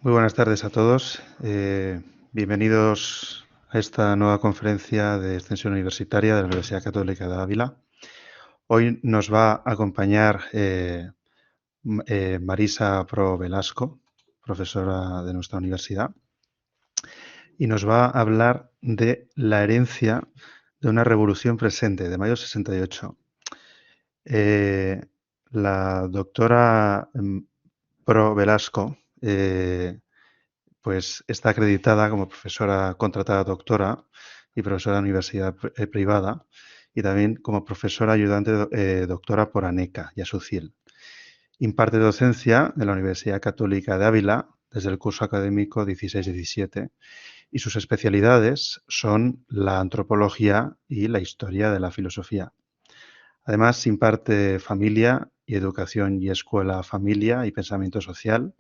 Muy buenas tardes a todos. Bienvenidos a esta nueva conferencia de extensión universitaria de la Universidad Católica de Ávila. Hoy nos va a acompañar Marisa Pro Velasco, profesora de nuestra universidad, y nos va a hablar de la herencia de una revolución presente, de mayo 68. La doctora Pro Velasco pues está acreditada como profesora contratada doctora y profesora de universidad privada y también como profesora ayudante doctora por ANECA y ASUCIL. Imparte docencia en la Universidad Católica de Ávila desde el curso académico 16-17 y sus especialidades son la antropología y la historia de la filosofía. Además, imparte familia y educación y escuela, familia y pensamiento social.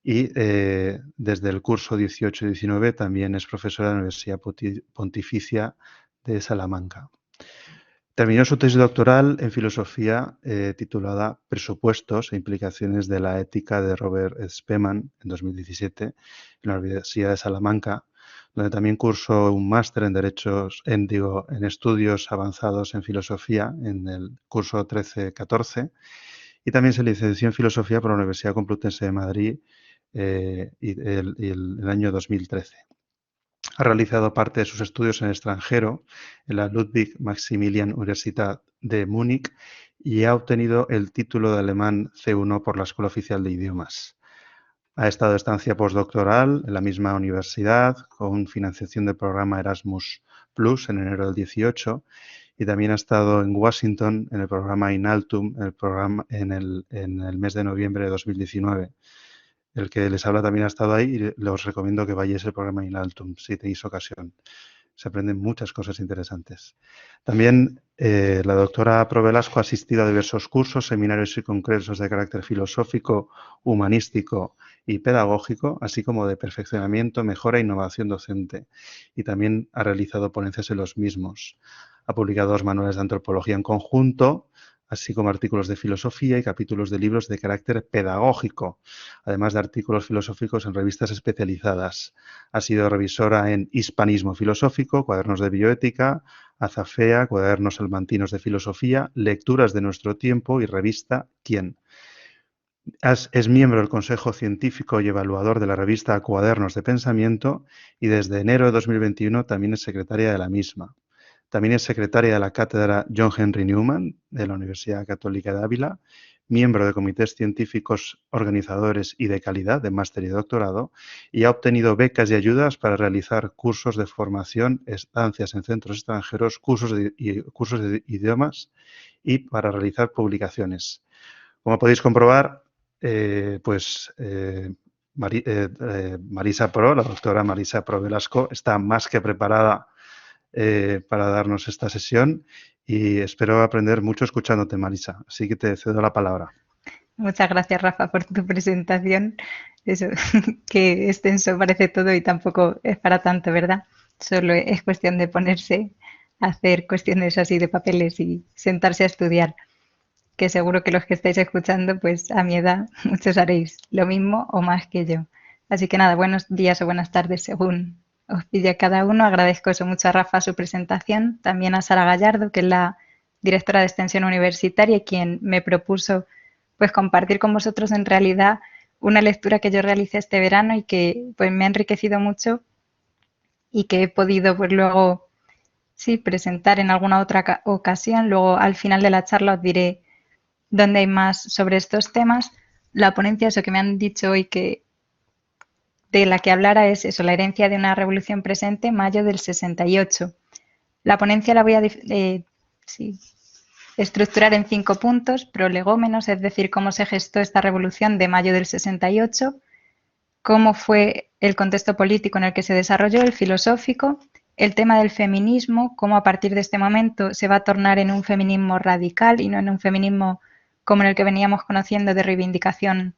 Y desde el curso 18-19 también es profesora de la Universidad Pontificia de Salamanca. Terminó su tesis doctoral en filosofía titulada Presupuestos e implicaciones de la ética de Robert Spemann en 2017 en la Universidad de Salamanca, donde también cursó un máster en en estudios avanzados en filosofía en el curso 13-14 y también se licenció en filosofía por la Universidad Complutense de Madrid el año 2013. Ha realizado parte de sus estudios en el extranjero, en la Ludwig Maximilian Universität de Múnich, y ha obtenido el título de alemán C1 por la Escuela Oficial de Idiomas. Ha estado de estancia postdoctoral en la misma universidad, con financiación del programa Erasmus Plus en enero del 18, y también ha estado en Washington en el programa Inaltum en el mes de noviembre de 2019. El que les habla también ha estado ahí y les recomiendo que vayáis al programa Inaltum si tenéis ocasión. Se aprenden muchas cosas interesantes. También la doctora Pro Velasco ha asistido a diversos cursos, seminarios y congresos de carácter filosófico, humanístico y pedagógico, así como de perfeccionamiento, mejora e innovación docente. Y también ha realizado ponencias en los mismos. Ha publicado 2 manuales de antropología en conjunto, así como artículos de filosofía y capítulos de libros de carácter pedagógico, además de artículos filosóficos en revistas especializadas. Ha sido revisora en Hispanismo Filosófico, Cuadernos de Bioética, Azafea, Cuadernos Salmantinos de Filosofía, Lecturas de Nuestro Tiempo y revista ¿Quién? Es miembro del Consejo Científico y Evaluador de la revista Cuadernos de Pensamiento y desde enero de 2021 también es secretaria de la misma. También es secretaria de la cátedra John Henry Newman de la Universidad Católica de Ávila, miembro de comités científicos organizadores y de calidad de máster y doctorado, y ha obtenido becas y ayudas para realizar cursos de formación, estancias en centros extranjeros, cursos de idiomas y para realizar publicaciones. Como podéis comprobar, Marisa Pro, la doctora Marisa Pro Velasco, está más que preparada para darnos esta sesión y espero aprender mucho escuchándote, Marisa. Así que te cedo la palabra. Muchas gracias, Rafa, por tu presentación. Eso, que extenso parece todo y tampoco es para tanto, ¿verdad? Solo es cuestión de ponerse a hacer cuestiones así de papeles y sentarse a estudiar, que seguro que los que estáis escuchando, pues a mi edad, muchos haréis lo mismo o más que yo. Así que nada, buenos días o buenas tardes según os pille cada uno. Agradezco eso mucho a Rafa su presentación, también a Sara Gallardo, que es la directora de Extensión Universitaria y quien me propuso pues compartir con vosotros en realidad una lectura que yo realicé este verano y que pues me ha enriquecido mucho y que he podido pues luego sí presentar en alguna otra ocasión. Luego al final de la charla os diré dónde hay más sobre estos temas. La ponencia, eso que me han dicho hoy que de la que hablara es eso, la herencia de una revolución presente, mayo del 68. La ponencia la voy a sí, estructurar en 5 puntos: prolegómenos, es decir, cómo se gestó esta revolución de mayo del 68, cómo fue el contexto político en el que se desarrolló, el filosófico, el tema del feminismo, cómo a partir de este momento se va a tornar en un feminismo radical y no en un feminismo como en el que veníamos conociendo de reivindicación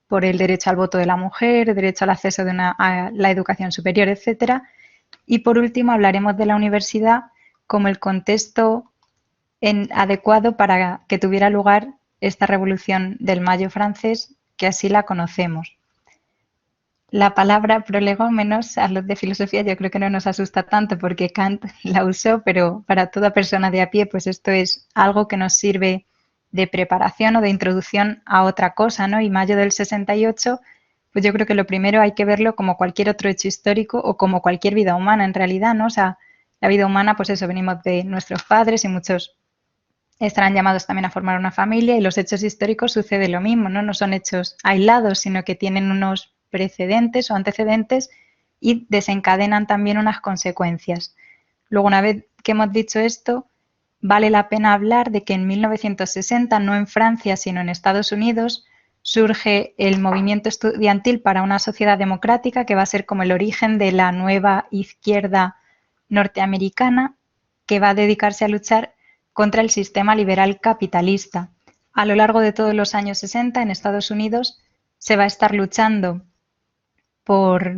por el derecho al voto de la mujer, el derecho al acceso a la educación superior, etcétera. Y por último hablaremos de la universidad como el contexto adecuado para que tuviera lugar esta revolución del Mayo francés, que así la conocemos. la palabra prolegómenos a los de filosofía yo creo que no nos asusta tanto porque Kant la usó, pero para toda persona de a pie, pues esto es algo que nos sirve de preparación o de introducción a otra cosa, ¿no? Y mayo del 68, pues yo creo que lo primero hay que verlo como cualquier otro hecho histórico o como cualquier vida humana en realidad, ¿no? O sea, la vida humana, pues eso, venimos de nuestros padres y muchos estarán llamados también a formar una familia y los hechos históricos sucede lo mismo, ¿no? No son hechos aislados, sino que tienen unos precedentes o antecedentes y desencadenan también unas consecuencias. Luego, una vez que hemos dicho esto, vale la pena hablar de que en 1960, no en Francia, sino en Estados Unidos, surge el movimiento estudiantil para una sociedad democrática que va a ser como el origen de la nueva izquierda norteamericana que va a dedicarse a luchar contra el sistema liberal capitalista. A lo largo de todos los años 60 en Estados Unidos se va a estar luchando por,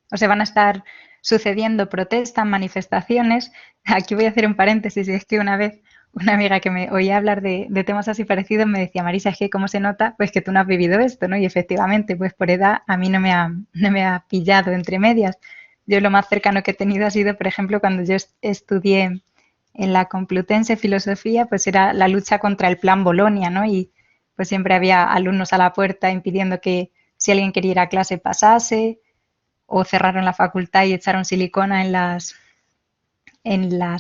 o se van a estar sucediendo protestas, manifestaciones. Aquí voy a hacer un paréntesis, y es que una vez una amiga que me oía hablar de temas así parecidos me decía, Marisa, es que cómo se nota pues que tú no has vivido esto, ¿no? Y efectivamente, pues por edad a mí no me ha pillado entre medias. Yo lo más cercano que he tenido ha sido, por ejemplo, cuando yo estudié en la Complutense Filosofía, pues era la lucha contra el Plan Bolonia, ¿no? Y pues siempre había alumnos a la puerta impidiendo que si alguien quería ir a clase pasase, o cerraron la facultad y echaron silicona en las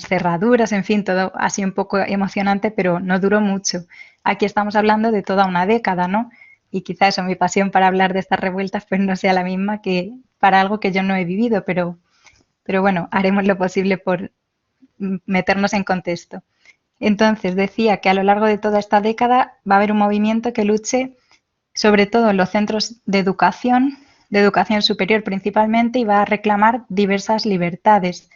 cerraduras, en fin, todo así un poco emocionante, pero no duró mucho. Aquí estamos hablando de toda una década, ¿no? Y quizá eso, mi pasión para hablar de estas revueltas, pues no sea la misma que para algo que yo no he vivido, pero bueno, haremos lo posible por meternos en contexto. Entonces, decía que a lo largo de toda esta década va a haber un movimiento que luche sobre todo en los centros de educación superior principalmente, y va a reclamar diversas libertades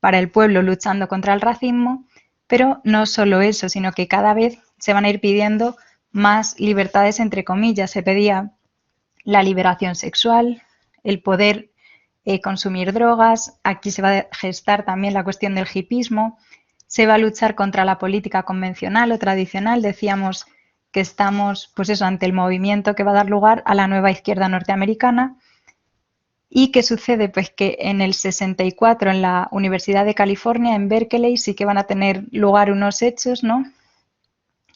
para el pueblo luchando contra el racismo, pero no solo eso, sino que cada vez se van a ir pidiendo más libertades, entre comillas. Se pedía la liberación sexual, el poder consumir drogas, aquí se va a gestar también la cuestión del hipismo, se va a luchar contra la política convencional o tradicional, decíamos que estamos, pues eso, ante el movimiento que va a dar lugar a la nueva izquierda norteamericana. ¿Y qué sucede? Pues que en el 64 en la Universidad de California, en Berkeley, sí que van a tener lugar unos hechos, ¿no?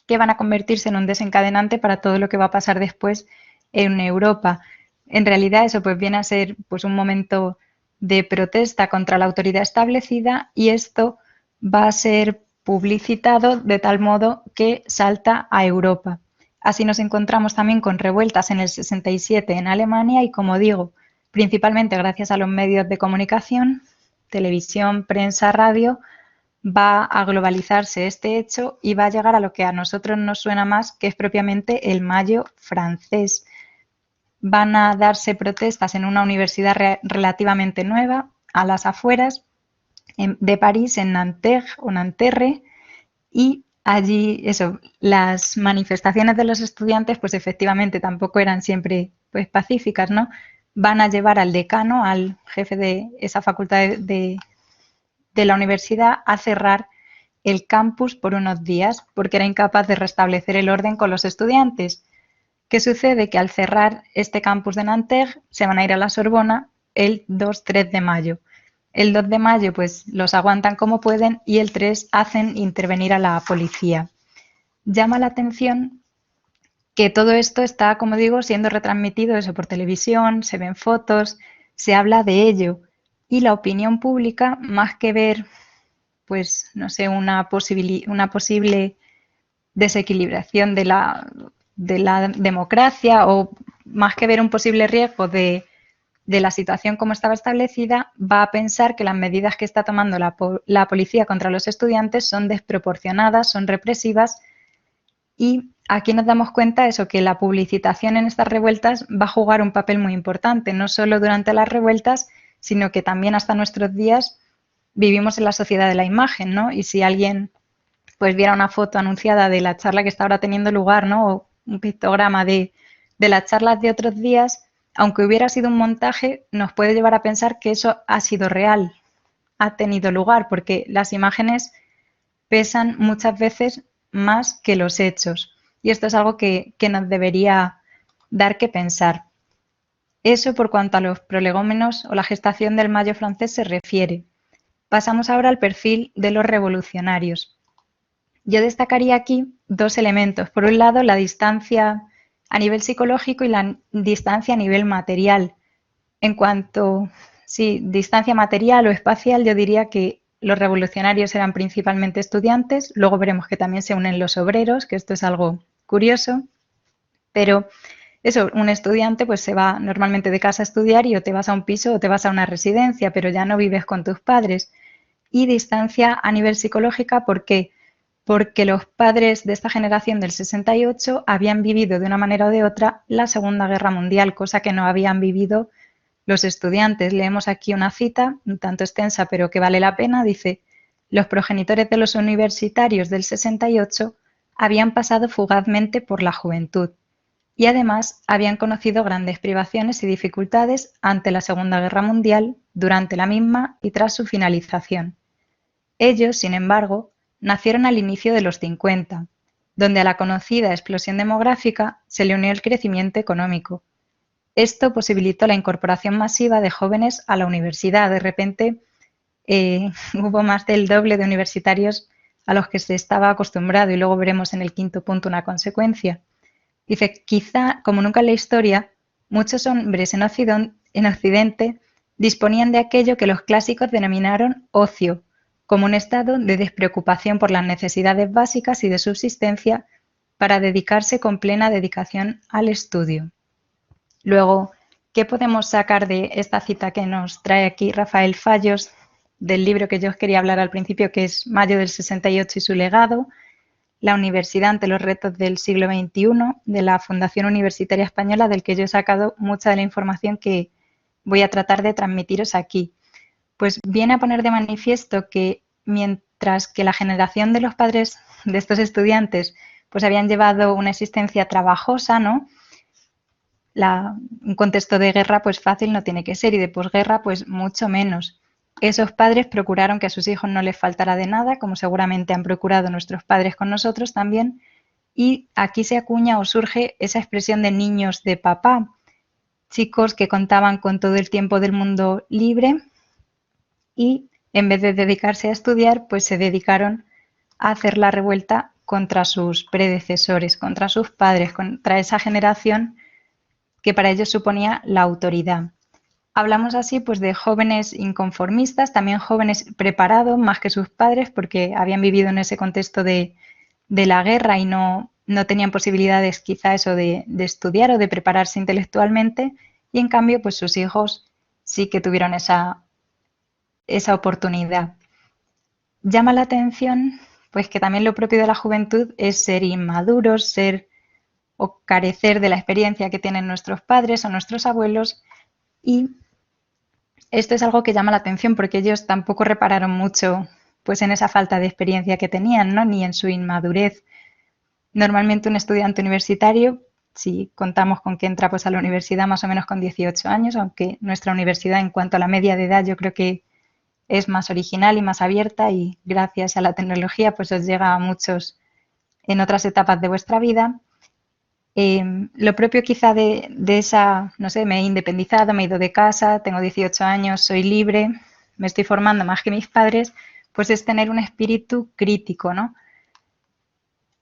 Que van a convertirse en un desencadenante para todo lo que va a pasar después en Europa. En realidad eso pues viene a ser pues un momento de protesta contra la autoridad establecida, y esto va a ser publicitado de tal modo que salta a Europa. Así nos encontramos también con revueltas en el 67 en Alemania y, como digo, principalmente gracias a los medios de comunicación, televisión, prensa, radio, va a globalizarse este hecho y va a llegar a lo que a nosotros nos suena más, que es propiamente el Mayo francés. Van a darse protestas en una universidad relativamente nueva, a las afueras de París, en Nanterre o Nanterre, y allí, eso, las manifestaciones de los estudiantes, pues efectivamente tampoco eran siempre pues pacíficas, ¿no? Van a llevar al decano, al jefe de esa facultad de la universidad, a cerrar el campus por unos días porque era incapaz de restablecer el orden con los estudiantes. ¿Qué sucede? Que al cerrar este campus de Nanterre se van a ir a la Sorbona el 2-3 de mayo. El 2 de mayo pues los aguantan como pueden y el 3 hacen intervenir a la policía. Llama la atención que todo esto está, como digo, siendo retransmitido eso por televisión, se ven fotos, se habla de ello, y la opinión pública, más que ver pues no sé, una posible desequilibración de la democracia, o más que ver un posible riesgo de la situación como estaba establecida, va a pensar que las medidas que está tomando la policía contra los estudiantes son desproporcionadas, son represivas, y aquí nos damos cuenta de eso, que la publicitación en estas revueltas va a jugar un papel muy importante, no solo durante las revueltas, sino que también hasta nuestros días vivimos en la sociedad de la imagen, ¿no? Y si alguien pues viera una foto anunciada de la charla que está ahora teniendo lugar, ¿no? O un pictograma de las charlas de otros días, aunque hubiera sido un montaje, nos puede llevar a pensar que eso ha sido real, ha tenido lugar, porque las imágenes pesan muchas veces más que los hechos. Y esto es algo que nos debería dar que pensar. Eso por cuanto a los prolegómenos o la gestación del Mayo francés se refiere. Pasamos ahora al perfil de los revolucionarios. Yo destacaría aquí dos elementos. Por un lado, la distancia a nivel psicológico y la distancia a nivel material. En cuanto, sí, distancia material o espacial, yo diría que los revolucionarios eran principalmente estudiantes, luego veremos que también se unen los obreros, que esto es algo curioso, pero eso, un estudiante pues se va normalmente de casa a estudiar y o te vas a un piso o te vas a una residencia, pero ya no vives con tus padres. Y distancia a nivel psicológica, ¿por qué? Porque los padres de esta generación del 68 habían vivido de una manera o de otra la Segunda Guerra Mundial, cosa que no habían vivido los estudiantes. Leemos aquí una cita, un tanto extensa, pero que vale la pena. Dice, los progenitores de los universitarios del 68 habían pasado fugazmente por la juventud y además habían conocido grandes privaciones y dificultades ante la Segunda Guerra Mundial, durante la misma y tras su finalización. Ellos, sin embargo, nacieron al inicio de los 50, donde a la conocida explosión demográfica se le unió el crecimiento económico. Esto posibilitó la incorporación masiva de jóvenes a la universidad. De repente hubo más del doble de universitarios a los que se estaba acostumbrado y luego veremos en el quinto punto una consecuencia. Dice, quizá, como nunca en la historia, muchos hombres en Occidente disponían de aquello que los clásicos denominaron ocio, como un estado de despreocupación por las necesidades básicas y de subsistencia para dedicarse con plena dedicación al estudio. Luego, ¿qué podemos sacar de esta cita que nos trae aquí Rafael Fallos del libro que yo os quería hablar al principio, que es Mayo del 68 y su legado, la universidad ante los retos del siglo XXI, de la Fundación Universitaria Española, del que yo he sacado mucha de la información que voy a tratar de transmitiros aquí? Pues viene a poner de manifiesto que mientras que la generación de los padres de estos estudiantes pues habían llevado una existencia trabajosa, ¿no? Un contexto de guerra pues fácil no tiene que ser y de posguerra pues mucho menos. Esos padres procuraron que a sus hijos no les faltara de nada, como seguramente han procurado nuestros padres con nosotros también, y aquí se acuña o surge esa expresión de niños de papá, chicos que contaban con todo el tiempo del mundo libre y en vez de dedicarse a estudiar, pues se dedicaron a hacer la revuelta contra sus predecesores, contra sus padres, contra esa generación que para ellos suponía la autoridad. Hablamos así pues de jóvenes inconformistas, también jóvenes preparados más que sus padres porque habían vivido en ese contexto de la guerra y no tenían posibilidades quizá eso de estudiar o de prepararse intelectualmente y en cambio pues sus hijos sí que tuvieron esa oportunidad. Llama la atención pues que también lo propio de la juventud es ser inmaduros, ser o carecer de la experiencia que tienen nuestros padres o nuestros abuelos, y esto es algo que llama la atención porque ellos tampoco repararon mucho pues en esa falta de experiencia que tenían, ¿no? Ni en su inmadurez. Normalmente un estudiante universitario, si contamos con que entra pues a la universidad más o menos con 18 años, aunque nuestra universidad en cuanto a la media de edad yo creo que es más original y más abierta y gracias a la tecnología pues os llega a muchos en otras etapas de vuestra vida. Lo propio quizá de esa, no sé, me he independizado, me he ido de casa, tengo 18 años, soy libre, me estoy formando más que mis padres, pues es tener un espíritu crítico, ¿no?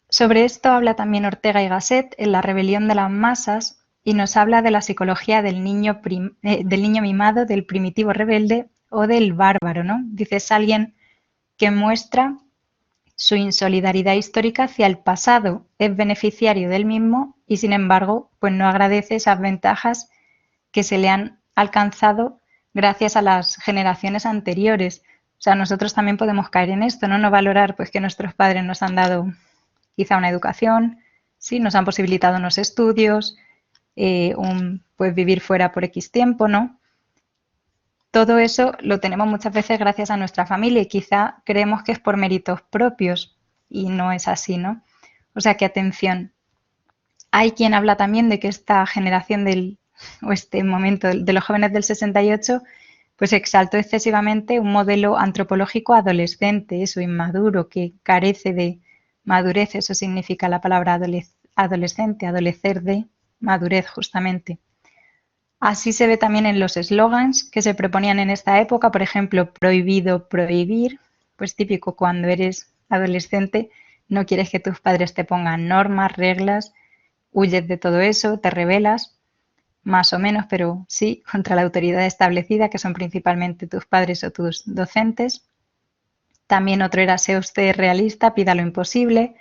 Sobre esto habla también Ortega y Gasset en La rebelión de las masas y nos habla de la psicología del niño mimado, del primitivo rebelde o del bárbaro, ¿no? Dice, es alguien que muestra su insolidaridad histórica hacia el pasado, es beneficiario del mismo y sin embargo pues no agradece esas ventajas que se le han alcanzado gracias a las generaciones anteriores. O sea, nosotros también podemos caer en esto, ¿no? No valorar pues que nuestros padres nos han dado quizá una educación, sí, nos han posibilitado unos estudios, pues vivir fuera por X tiempo, ¿no? Todo eso lo tenemos muchas veces gracias a nuestra familia y quizá creemos que es por méritos propios y no es así, ¿no? O sea que atención. Hay quien habla también de que esta generación o este momento de los jóvenes del 68 pues exaltó excesivamente un modelo antropológico adolescente, eso inmaduro, que carece de madurez, eso significa la palabra adolescente, adolecer de madurez justamente. Así se ve también en los eslogans que se proponían en esta época, por ejemplo, prohibido prohibir, pues típico cuando eres adolescente, no quieres que tus padres te pongan normas, reglas, huyes de todo eso, te rebelas, más o menos, pero sí, contra la autoridad establecida, que son principalmente tus padres o tus docentes. También otro era sea usted realista, pida lo imposible.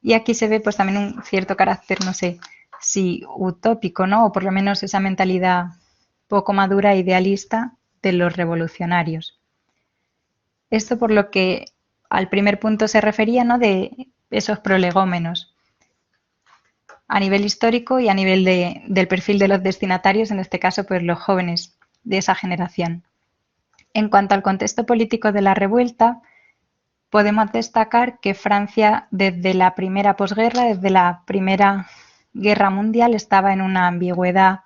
Y aquí se ve pues también un cierto carácter, no sé, si utópico, ¿no? O por lo menos esa mentalidad poco madura e idealista de los revolucionarios. Esto por lo que al primer punto se refería, ¿no? De esos prolegómenos a nivel histórico y a nivel del perfil de los destinatarios, en este caso, pues los jóvenes de esa generación. En cuanto al contexto político de la revuelta, podemos destacar que Francia, desde la primera posguerra, desde la Primera Guerra Mundial, estaba en una ambigüedad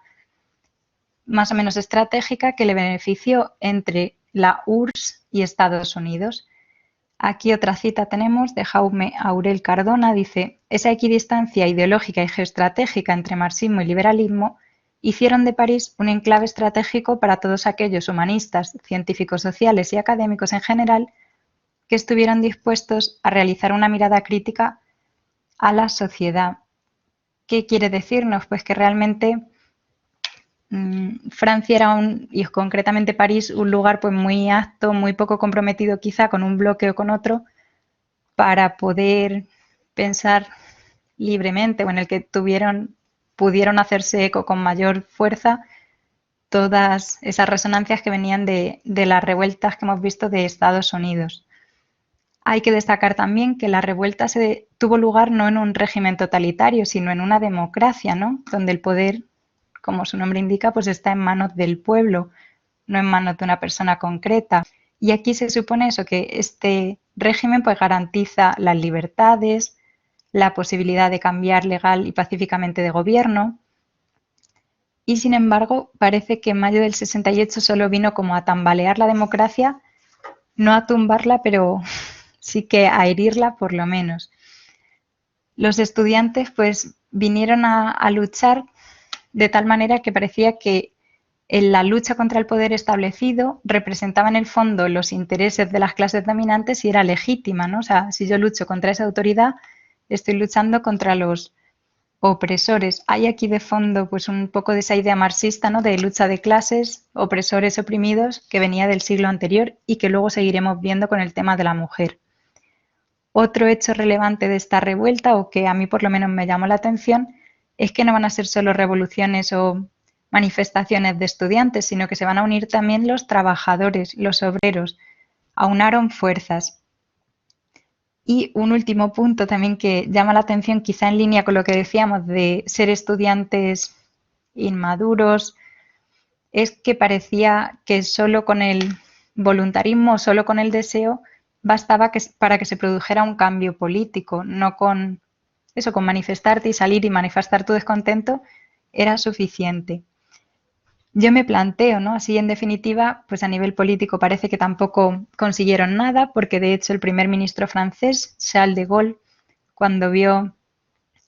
más o menos estratégica que le benefició entre la URSS y Estados Unidos. Aquí otra cita tenemos de Jaume Aurel Cardona, dice: esa equidistancia ideológica y geoestratégica entre marxismo y liberalismo hicieron de París un enclave estratégico para todos aquellos humanistas, científicos sociales y académicos en general que estuvieran dispuestos a realizar una mirada crítica a la sociedad. ¿Qué quiere decirnos? Pues que realmente Francia era y concretamente París, un lugar pues muy apto, muy poco comprometido quizá con un bloque o con otro, para poder pensar libremente o en el que pudieron hacerse eco con mayor fuerza todas esas resonancias que venían de las revueltas que hemos visto de Estados Unidos. Hay que destacar también que la revuelta tuvo lugar no en un régimen totalitario, sino en una democracia, ¿no? Donde el poder, como su nombre indica, pues está en manos del pueblo, no en manos de una persona concreta. Y aquí se supone eso, que este régimen pues garantiza las libertades, la posibilidad de cambiar legal y pacíficamente de gobierno. Y sin embargo, parece que en mayo del 68 solo vino como a tambalear la democracia, no a tumbarla, pero sí que a herirla por lo menos. Los estudiantes pues vinieron a luchar de tal manera que parecía que en la lucha contra el poder establecido representaba en el fondo los intereses de las clases dominantes y era legítima, ¿no? O sea, si yo lucho contra esa autoridad, estoy luchando contra los opresores. Hay aquí de fondo pues un poco de esa idea marxista, ¿no? De lucha de clases, opresores, oprimidos, que venía del siglo anterior y que luego seguiremos viendo con el tema de la mujer. Otro hecho relevante de esta revuelta, o que a mí por lo menos me llamó la atención, es que no van a ser solo revoluciones o manifestaciones de estudiantes, sino que se van a unir también los trabajadores, los obreros. Aunaron fuerzas. Y un último punto también que llama la atención, quizá en línea con lo que decíamos de ser estudiantes inmaduros, es que parecía que solo con el voluntarismo, solo con el deseo, bastaba para que se produjera un cambio político, no con eso, con manifestarte y salir y manifestar tu descontento era suficiente. Yo me planteo, ¿no? Así en definitiva, pues a nivel político parece que tampoco consiguieron nada, porque de hecho el primer ministro francés, Charles de Gaulle, cuando vio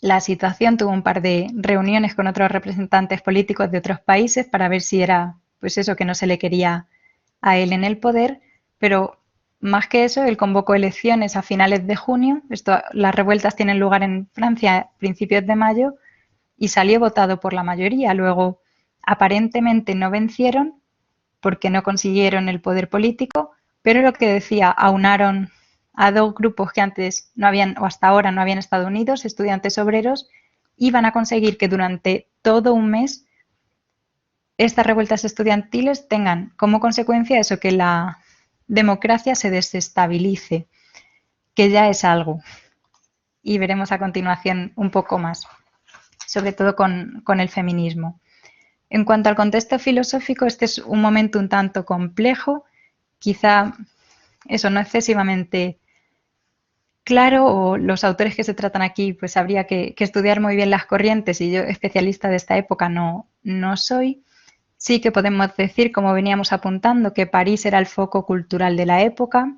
la situación, tuvo un par de reuniones con otros representantes políticos de otros países para ver si era, pues eso, que no se le quería a él en el poder, pero más que eso, él convocó elecciones a finales de junio. Las revueltas tienen lugar en Francia a principios de mayo y salió votado por la mayoría. Luego, aparentemente no vencieron porque no consiguieron el poder político, pero lo que decía, aunaron a dos grupos que antes no habían, o hasta ahora no habían estado unidos, estudiantes obreros, y van a conseguir que durante todo un mes estas revueltas estudiantiles tengan como consecuencia eso, que la democracia se desestabilice, que ya es algo. Y veremos a continuación un poco más, sobre todo con el feminismo. En cuanto al contexto filosófico, este es un momento un tanto complejo, quizá eso no excesivamente claro, o los autores que se tratan aquí, pues habría que estudiar muy bien las corrientes, y yo, especialista de esta época, no soy. Sí que podemos decir, como veníamos apuntando, que París era el foco cultural de la época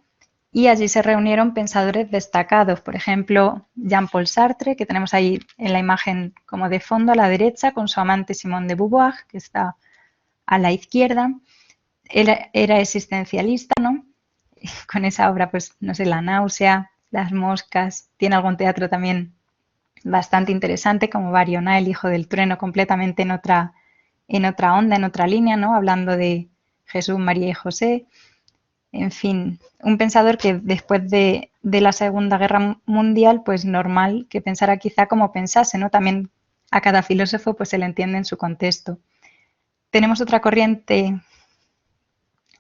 y allí se reunieron pensadores destacados, por ejemplo, Jean-Paul Sartre, que tenemos ahí en la imagen como de fondo a la derecha, con su amante Simone de Beauvoir, que está a la izquierda. Él era existencialista, ¿no? Con esa obra, pues, no sé, La náusea, Las moscas, tiene algún teatro también bastante interesante, como Barioná, El hijo del trueno, completamente en otra onda, en otra línea, ¿no? Hablando de Jesús, María y José. En fin, un pensador que después de la Segunda Guerra Mundial, pues normal que pensara quizá como pensase, ¿no? También a cada filósofo pues se le entiende en su contexto. Tenemos otra corriente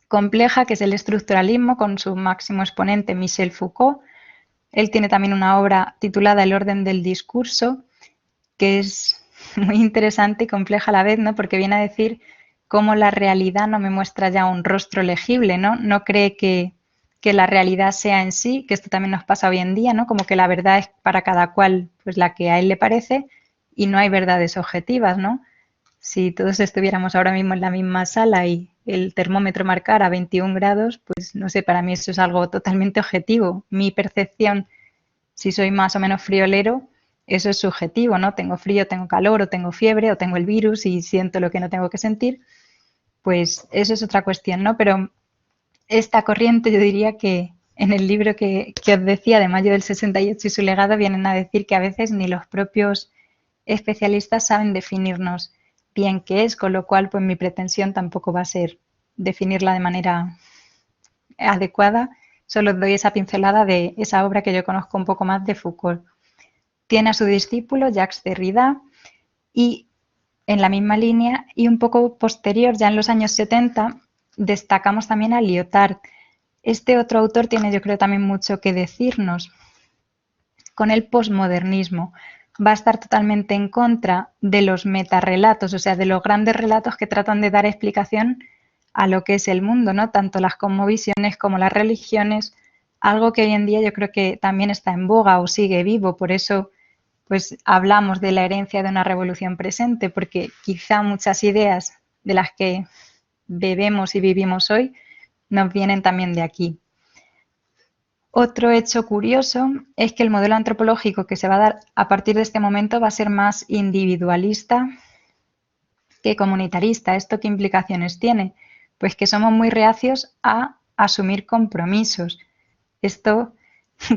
compleja que es el estructuralismo con su máximo exponente Michel Foucault. Él tiene también una obra titulada El orden del discurso, que es muy interesante y compleja a la vez, ¿no? Porque viene a decir cómo la realidad no me muestra ya un rostro legible, ¿no? No cree que la realidad sea en sí, que esto también nos pasa hoy en día, ¿no? Como que la verdad es para cada cual pues la que a él le parece y no hay verdades objetivas, ¿no? Si todos estuviéramos ahora mismo en la misma sala y el termómetro marcara 21 grados, pues no sé, para mí eso es algo totalmente objetivo. Mi percepción, si soy más o menos friolero, eso es subjetivo, ¿no? Tengo frío, tengo calor, o tengo fiebre, o tengo el virus y siento lo que no tengo que sentir, pues eso es otra cuestión, ¿no? Pero esta corriente yo diría que en el libro que os decía de mayo del 68 y su legado vienen a decir que a veces ni los propios especialistas saben definirnos bien qué es, con lo cual pues mi pretensión tampoco va a ser definirla de manera adecuada, solo doy esa pincelada de esa obra que yo conozco un poco más de Foucault. Tiene a su discípulo Jacques Derrida y en la misma línea y un poco posterior, ya en los años 70, destacamos también a Lyotard. Este otro autor tiene yo creo también mucho que decirnos. Con el posmodernismo va a estar totalmente en contra de los metarrelatos, o sea, de los grandes relatos que tratan de dar explicación a lo que es el mundo, ¿no? Tanto las cosmovisiones como las religiones, algo que hoy en día yo creo que también está en boga o sigue vivo, por eso pues hablamos de la herencia de una revolución presente, porque quizá muchas ideas de las que bebemos y vivimos hoy nos vienen también de aquí. Otro hecho curioso es que el modelo antropológico que se va a dar a partir de este momento va a ser más individualista que comunitarista. ¿Esto qué implicaciones tiene? Pues que somos muy reacios a asumir compromisos. Esto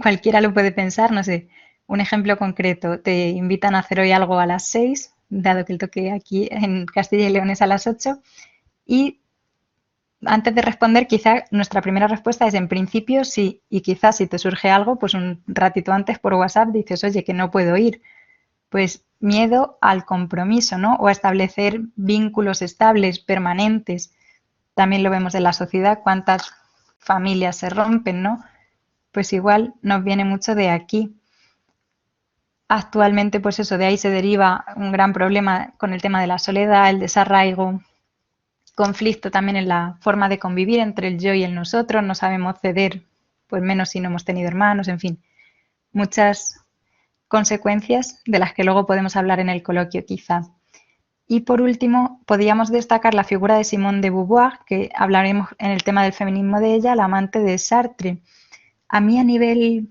cualquiera lo puede pensar, no sé. Un ejemplo concreto, te invitan a hacer hoy algo a las 6, dado que el toque aquí en Castilla y León es a las 8, y antes de responder, quizá nuestra primera respuesta es en principio sí, y quizás si te surge algo, pues un ratito antes por WhatsApp dices, oye, que no puedo ir. Pues miedo al compromiso, ¿no? O a establecer vínculos estables, permanentes. También lo vemos en la sociedad, cuántas familias se rompen, ¿no? Pues igual nos viene mucho de aquí. Actualmente, pues eso, de ahí se deriva un gran problema con el tema de la soledad, el desarraigo, conflicto también en la forma de convivir entre el yo y el nosotros, no sabemos ceder, pues menos si no hemos tenido hermanos, en fin, muchas consecuencias de las que luego podemos hablar en el coloquio quizá. Y por último, podríamos destacar la figura de Simone de Beauvoir, que hablaremos en el tema del feminismo de ella, la amante de Sartre. A mí a nivel,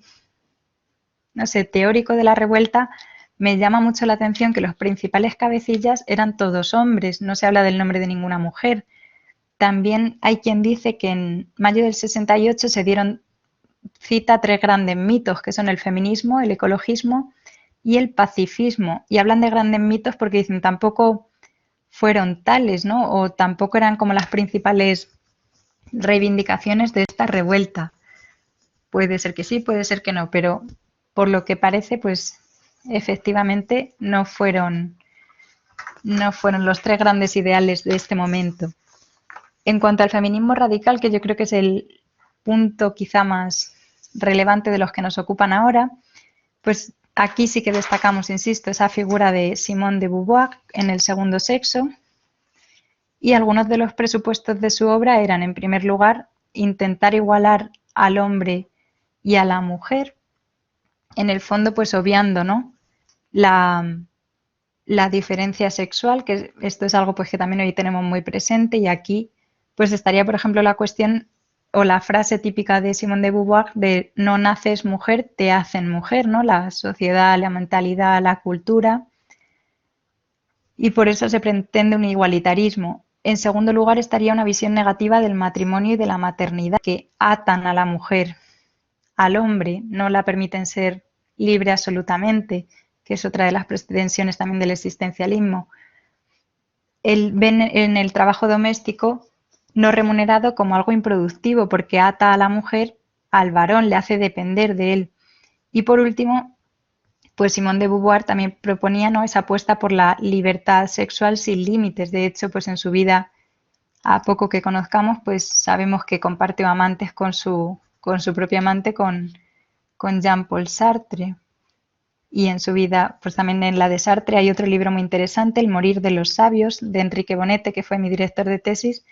no sé, teórico de la revuelta, me llama mucho la atención que los principales cabecillas eran todos hombres, no se habla del nombre de ninguna mujer. También hay quien dice que en mayo del 68 se dieron cita a tres grandes mitos, que son el feminismo, el ecologismo y el pacifismo. Y hablan de grandes mitos porque dicen tampoco fueron tales, ¿no? O tampoco eran como las principales reivindicaciones de esta revuelta. Puede ser que sí, puede ser que no, pero por lo que parece, pues efectivamente no fueron los tres grandes ideales de este momento. En cuanto al feminismo radical, que yo creo que es el punto quizá más relevante de los que nos ocupan ahora, pues aquí sí que destacamos, insisto, esa figura de Simone de Beauvoir en El segundo sexo, y algunos de los presupuestos de su obra eran, en primer lugar, intentar igualar al hombre y a la mujer, en el fondo pues obviando, ¿no?, la diferencia sexual, que esto es algo pues que también hoy tenemos muy presente, y aquí pues estaría, por ejemplo, la cuestión o la frase típica de Simone de Beauvoir de no naces mujer, te hacen mujer, ¿no? La sociedad, la mentalidad, la cultura, y por eso se pretende un igualitarismo. En segundo lugar estaría una visión negativa del matrimonio y de la maternidad, que atan a la mujer al hombre, no la permiten ser libre absolutamente, que es otra de las pretensiones también del existencialismo. Ven en el trabajo doméstico no remunerado como algo improductivo porque ata a la mujer al varón, le hace depender de él. Y por último, pues Simone de Beauvoir también proponía, ¿no?, esa apuesta por la libertad sexual sin límites. De hecho, pues en su vida, a poco que conozcamos, pues sabemos que compartió amantes con su propio amante, con Jean-Paul Sartre. Y en su vida, pues también en la de Sartre hay otro libro muy interesante, El morir de los sabios, de Enrique Bonete, que fue mi director de tesis,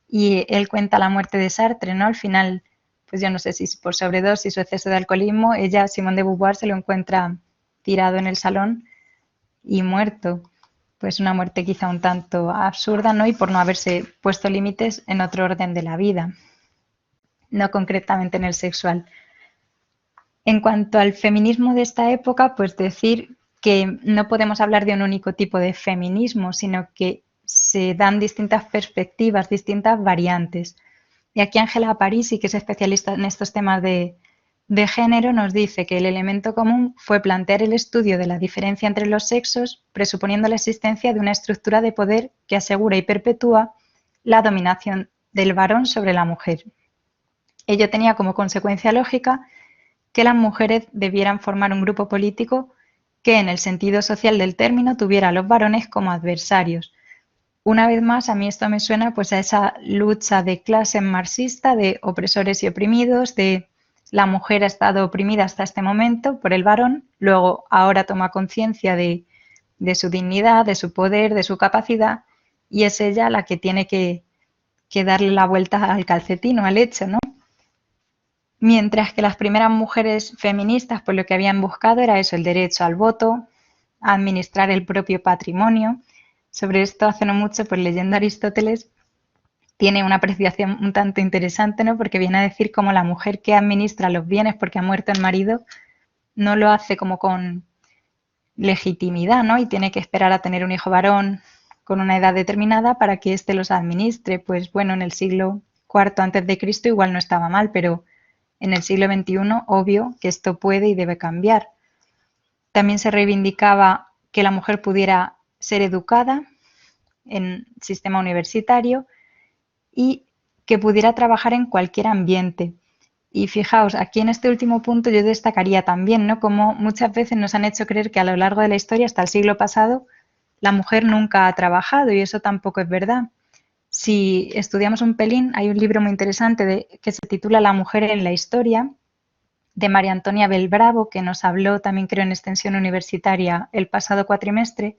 y él cuenta la muerte de Sartre, ¿no? Al final, pues yo no sé si por sobredosis o exceso de alcoholismo, ella, Simone de Beauvoir, se lo encuentra tirado en el salón y muerto. Pues una muerte quizá un tanto absurda, ¿no? Y por no haberse puesto límites en otro orden de la vida, no concretamente en el sexual. En cuanto al feminismo de esta época, pues decir que no podemos hablar de un único tipo de feminismo, sino que se dan distintas perspectivas, distintas variantes. Y aquí Ángela Parisi, que es especialista en estos temas de género, nos dice que el elemento común fue plantear el estudio de la diferencia entre los sexos, presuponiendo la existencia de una estructura de poder que asegura y perpetúa la dominación del varón sobre la mujer. Ello tenía como consecuencia lógica que las mujeres debieran formar un grupo político que, en el sentido social del término, tuviera a los varones como adversarios. Una vez más, a mí esto me suena pues a esa lucha de clase marxista, de opresores y oprimidos, de la mujer ha estado oprimida hasta este momento por el varón, luego ahora toma conciencia de su dignidad, de su poder, de su capacidad, y es ella la que tiene que darle la vuelta al calcetín o al hecho, ¿no? Mientras que las primeras mujeres feministas, pues lo que habían buscado era eso, el derecho al voto, a administrar el propio patrimonio. Sobre esto, hace no mucho, pues leyendo a Aristóteles, tiene una apreciación un tanto interesante, ¿no? Porque viene a decir cómo la mujer que administra los bienes porque ha muerto el marido no lo hace como con legitimidad, ¿no? Y tiene que esperar a tener un hijo varón con una edad determinada para que éste los administre. Pues bueno, en el siglo IV antes de Cristo igual no estaba mal, pero en el siglo XXI, obvio que esto puede y debe cambiar. También se reivindicaba que la mujer pudiera ser educada en sistema universitario y que pudiera trabajar en cualquier ambiente. Y fijaos, aquí en este último punto yo destacaría también, ¿no?, como muchas veces nos han hecho creer que a lo largo de la historia, hasta el siglo pasado, la mujer nunca ha trabajado, y eso tampoco es verdad. Si estudiamos un pelín, hay un libro muy interesante que se titula La mujer en la historia, de María Antonia Belbravo, que nos habló también, creo, en extensión universitaria el pasado cuatrimestre,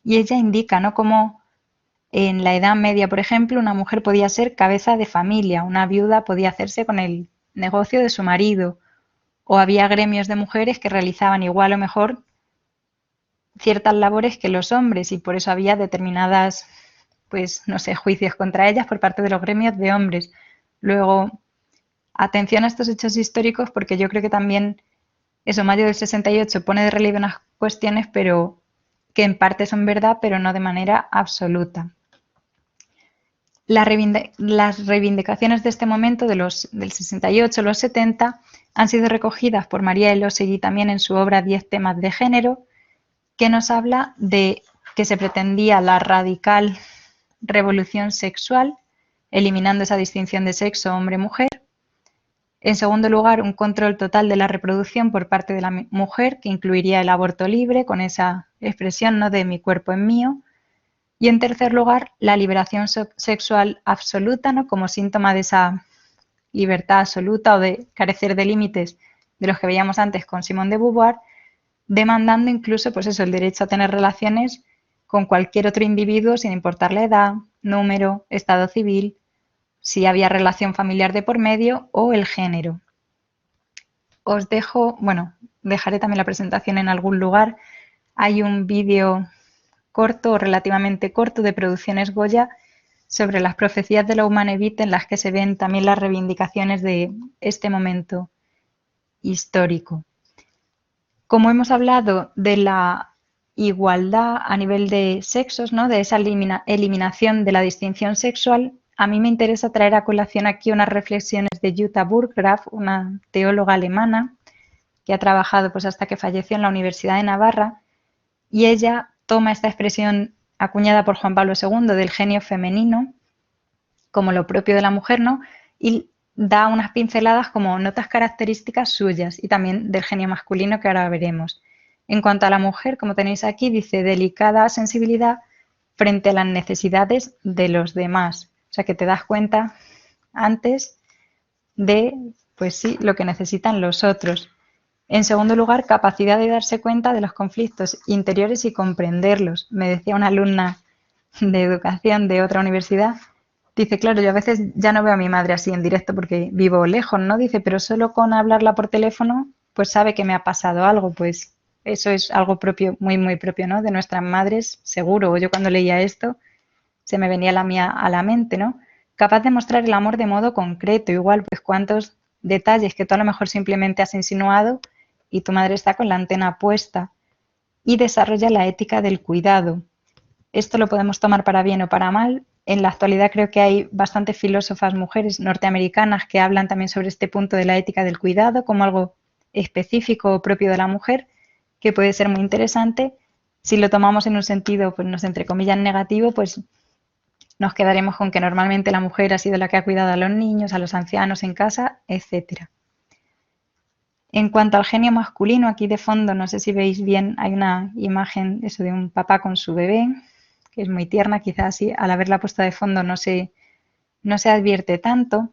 y ella indica, ¿no?, cómo en la Edad Media, por ejemplo, una mujer podía ser cabeza de familia, una viuda podía hacerse con el negocio de su marido, o había gremios de mujeres que realizaban igual o mejor ciertas labores que los hombres, y por eso había determinadas, pues no sé, juicios contra ellas por parte de los gremios de hombres. Luego, atención a estos hechos históricos, porque yo creo que también eso, mayo del 68 pone de relieve unas cuestiones, pero que en parte son verdad, pero no de manera absoluta. Las reivindicaciones de este momento, del 68 los 70, han sido recogidas por María Elosegui también en su obra 10 temas de género, que nos habla de que se pretendía la radical revolución sexual, eliminando esa distinción de sexo hombre-mujer. En segundo lugar, un control total de la reproducción por parte de la mujer, que incluiría el aborto libre, con esa expresión, ¿no?, de mi cuerpo es mío. Y en tercer lugar, la liberación sexual absoluta, ¿no?, como síntoma de esa libertad absoluta o de carecer de límites de los que veíamos antes con Simone de Beauvoir, demandando incluso, pues eso, el derecho a tener relaciones con cualquier otro individuo sin importar la edad, número, estado civil, si había relación familiar de por medio o el género. Os dejo, bueno, dejaré también la presentación en algún lugar. Hay un vídeo corto o relativamente corto de Producciones Goya sobre las profecías de la Humane Vitae, en las que se ven también las reivindicaciones de este momento histórico. Como hemos hablado de la igualdad a nivel de sexos, ¿no? De esa eliminación de la distinción sexual, a mí me interesa traer a colación aquí unas reflexiones de Jutta Burggraf, una teóloga alemana que ha trabajado pues, hasta que falleció en la Universidad de Navarra, y ella toma esta expresión acuñada por Juan Pablo II del genio femenino como lo propio de la mujer, ¿no? Y da unas pinceladas como notas características suyas y también del genio masculino que ahora veremos. En cuanto a la mujer, como tenéis aquí, dice delicada sensibilidad frente a las necesidades de los demás. O sea que te das cuenta antes de, pues sí, lo que necesitan los otros. En segundo lugar, capacidad de darse cuenta de los conflictos interiores y comprenderlos. Me decía una alumna de educación de otra universidad, dice, claro, yo a veces ya no veo a mi madre así en directo porque vivo lejos, ¿no? Dice, pero solo con hablarla por teléfono, pues sabe que me ha pasado algo, pues eso es algo propio, muy, muy propio, ¿no? De nuestras madres, seguro. O yo cuando leía esto, se me venía la mía a la mente, ¿no? Capaz de mostrar el amor de modo concreto, igual, pues cuántos detalles que tú a lo mejor simplemente has insinuado y tu madre está con la antena puesta. Y desarrolla la ética del cuidado. Esto lo podemos tomar para bien o para mal. En la actualidad creo que hay bastantes filósofas mujeres norteamericanas que hablan también sobre este punto de la ética del cuidado como algo específico o propio de la mujer, que puede ser muy interesante. Si lo tomamos en un sentido, pues no sé, entre comillas, negativo, pues nos quedaremos con que normalmente la mujer ha sido la que ha cuidado a los niños, a los ancianos en casa, etcétera. En cuanto al genio masculino, aquí de fondo, no sé si veis bien, hay una imagen eso de un papá con su bebé, que es muy tierna, quizás así al haberla puesta de fondo no se advierte tanto.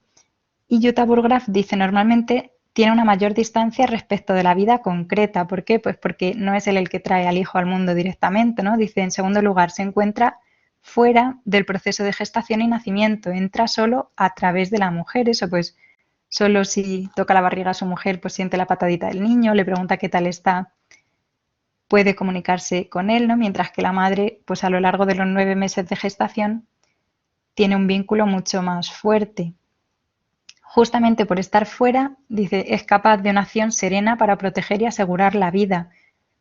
Y Jutta Burggraf dice normalmente tiene una mayor distancia respecto de la vida concreta. ¿Por qué? Pues porque no es él el que trae al hijo al mundo directamente, ¿no? Dice, en segundo lugar, se encuentra fuera del proceso de gestación y nacimiento, entra solo a través de la mujer, eso pues solo si toca la barriga a su mujer, pues siente la patadita del niño, le pregunta qué tal está, puede comunicarse con él, ¿no? Mientras que la madre, pues a lo largo de los 9 meses de gestación, tiene un vínculo mucho más fuerte. Justamente por estar fuera, dice, es capaz de una acción serena para proteger y asegurar la vida.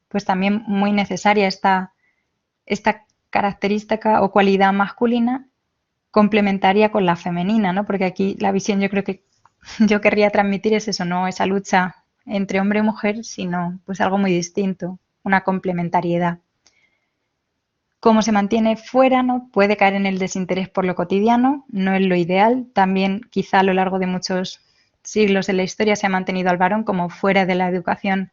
Pues también muy necesaria esta característica o cualidad masculina complementaria con la femenina, ¿no? Porque aquí la visión yo creo que yo querría transmitir es eso, no esa lucha entre hombre y mujer, sino pues algo muy distinto, una complementariedad. Como se mantiene fuera, ¿no? Puede caer en el desinterés por lo cotidiano, no es lo ideal. También quizá a lo largo de muchos siglos en la historia se ha mantenido al varón como fuera de la educación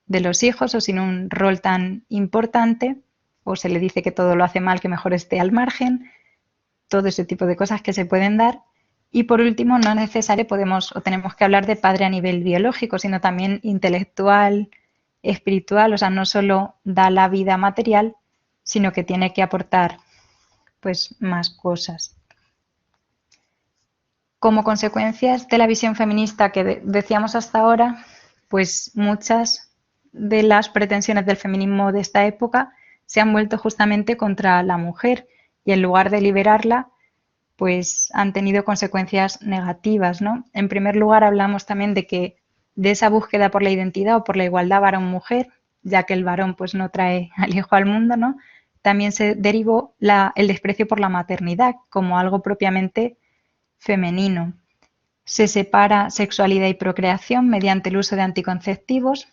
de los hijos o sin un rol tan importante, o se le dice que todo lo hace mal, que mejor esté al margen, todo ese tipo de cosas que se pueden dar. Y por último, no es necesario podemos o tenemos que hablar de padre a nivel biológico, sino también intelectual, espiritual, o sea, no solo da la vida material, sino que tiene que aportar pues más cosas. Como consecuencias de la visión feminista que decíamos hasta ahora, pues muchas de las pretensiones del feminismo de esta época se han vuelto justamente contra la mujer y en lugar de liberarla, pues han tenido consecuencias negativas, ¿no? En primer lugar, hablamos también de que de esa búsqueda por la identidad o por la igualdad varón-mujer, ya que el varón pues no trae al hijo al mundo, ¿no? También se derivó el desprecio por la maternidad como algo propiamente femenino. Se separa sexualidad y procreación mediante el uso de anticonceptivos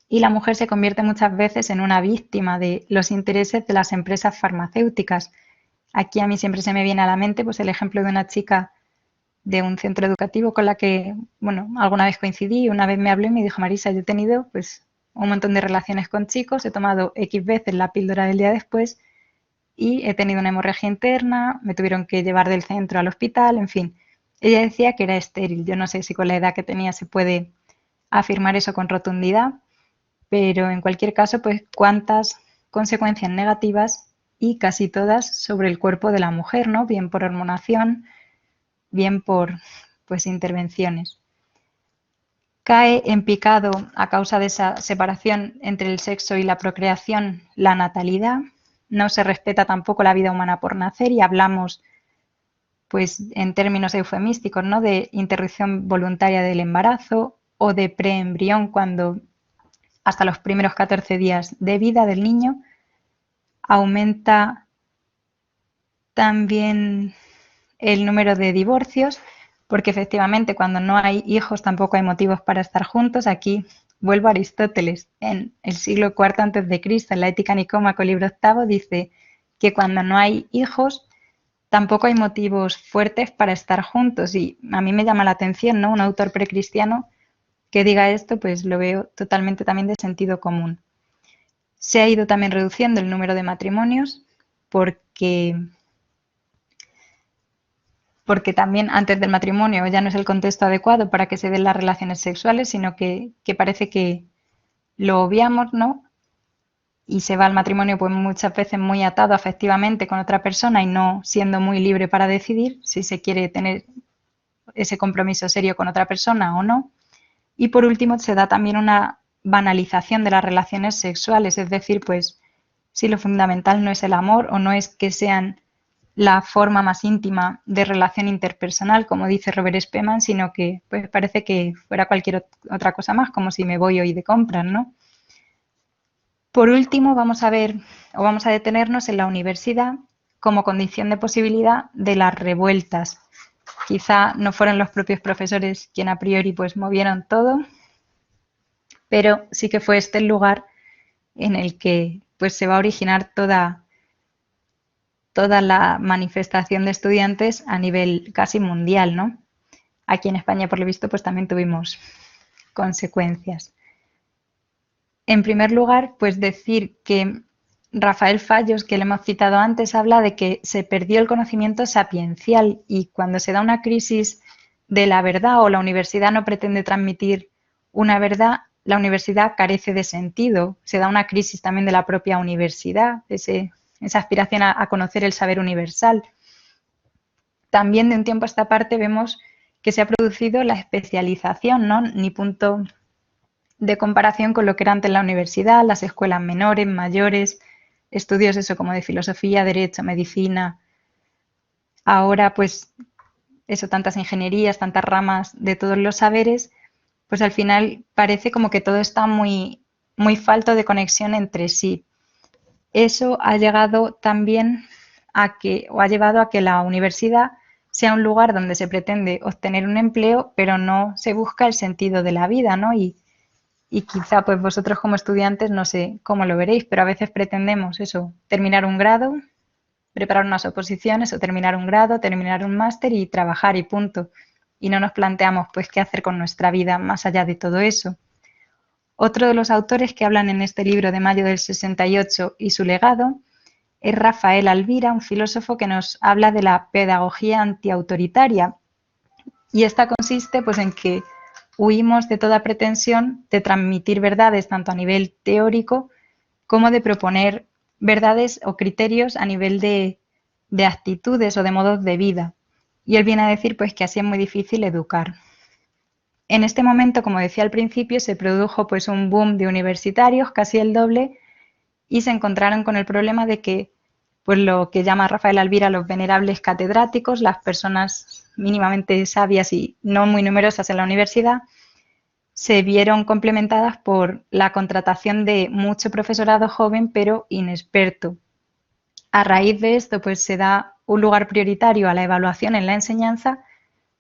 y la mujer se convierte muchas veces en una víctima de los intereses de las empresas farmacéuticas. Aquí a mí siempre se me viene a la mente pues el ejemplo de una chica de un centro educativo con la que, bueno, alguna vez coincidí, una vez me habló y me dijo, Marisa, yo he tenido pues un montón de relaciones con chicos, he tomado X veces la píldora del día después y he tenido una hemorragia interna, me tuvieron que llevar del centro al hospital, en fin. Ella decía que era estéril. Yo no sé si con la edad que tenía se puede afirmar eso con rotundidad, pero en cualquier caso, pues cuántas consecuencias negativas y casi todas sobre el cuerpo de la mujer, ¿no? Bien por hormonación, bien por pues intervenciones. Cae en picado a causa de esa separación entre el sexo y la procreación la natalidad. No se respeta tampoco la vida humana por nacer y hablamos pues en términos eufemísticos, ¿no? De interrupción voluntaria del embarazo o de preembrión cuando hasta los primeros 14 días de vida del niño. Aumenta también el número de divorcios, porque efectivamente cuando no hay hijos tampoco hay motivos para estar juntos. Aquí vuelvo a Aristóteles, en el siglo IV a.C., en la Ética Nicómaco, libro VIII, dice que cuando no hay hijos tampoco hay motivos fuertes para estar juntos. Y a mí me llama la atención, ¿no? Un autor precristiano que diga esto, pues lo veo totalmente también de sentido común. Se ha ido también reduciendo el número de matrimonios porque también antes del matrimonio ya no es el contexto adecuado para que se den las relaciones sexuales, sino que parece que lo obviamos, ¿no? Y se va al matrimonio pues muchas veces muy atado afectivamente con otra persona y no siendo muy libre para decidir si se quiere tener ese compromiso serio con otra persona o no. Y por último se da también una banalización de las relaciones sexuales, es decir, pues si lo fundamental no es el amor o no es que sean la forma más íntima de relación interpersonal, como dice Robert Spemann, sino que pues parece que fuera cualquier otra cosa más, como si me voy hoy de compras, ¿no? Por último, vamos a ver o vamos a detenernos en la universidad como condición de posibilidad de las revueltas. Quizá no fueron los propios profesores quien a priori pues movieron todo, pero sí que fue este el lugar en el que pues se va a originar toda la manifestación de estudiantes a nivel casi mundial, ¿no? Aquí en España, por lo visto, pues también tuvimos consecuencias. En primer lugar, pues decir que Rafael Fallos, que le hemos citado antes, habla de que se perdió el conocimiento sapiencial y cuando se da una crisis de la verdad o la universidad no pretende transmitir una verdad, la universidad carece de sentido. Se da una crisis también de la propia universidad, esa aspiración a conocer el saber universal. También de un tiempo a esta parte vemos que se ha producido la especialización, ¿no? Ni punto de comparación con lo que era antes la universidad, las escuelas menores, mayores, estudios eso como de filosofía, derecho, medicina. Ahora pues eso, tantas ingenierías, tantas ramas de todos los saberes, pues al final parece como que todo está muy, muy falto de conexión entre sí. Eso ha llegado también a que, o ha llevado a que la universidad sea un lugar donde se pretende obtener un empleo, pero no se busca el sentido de la vida, ¿no? Y quizá pues vosotros como estudiantes no sé cómo lo veréis, pero a veces pretendemos eso, terminar un grado, preparar unas oposiciones o terminar un grado, terminar un máster y trabajar y punto. Y no nos planteamos pues qué hacer con nuestra vida más allá de todo eso. Otro de los autores que hablan en este libro de mayo del 68 y su legado es Rafael Alvira, un filósofo que nos habla de la pedagogía antiautoritaria. Y esta consiste pues en que huimos de toda pretensión de transmitir verdades tanto a nivel teórico como de proponer verdades o criterios a nivel de actitudes o de modos de vida. Y él viene a decir pues que así es muy difícil educar. En este momento, como decía al principio, se produjo pues un boom de universitarios, casi el doble, y se encontraron con el problema de que pues lo que llama Rafael Alvira los venerables catedráticos, las personas mínimamente sabias y no muy numerosas en la universidad, se vieron complementadas por la contratación de mucho profesorado joven pero inexperto. A raíz de esto, pues se da un lugar prioritario a la evaluación en la enseñanza,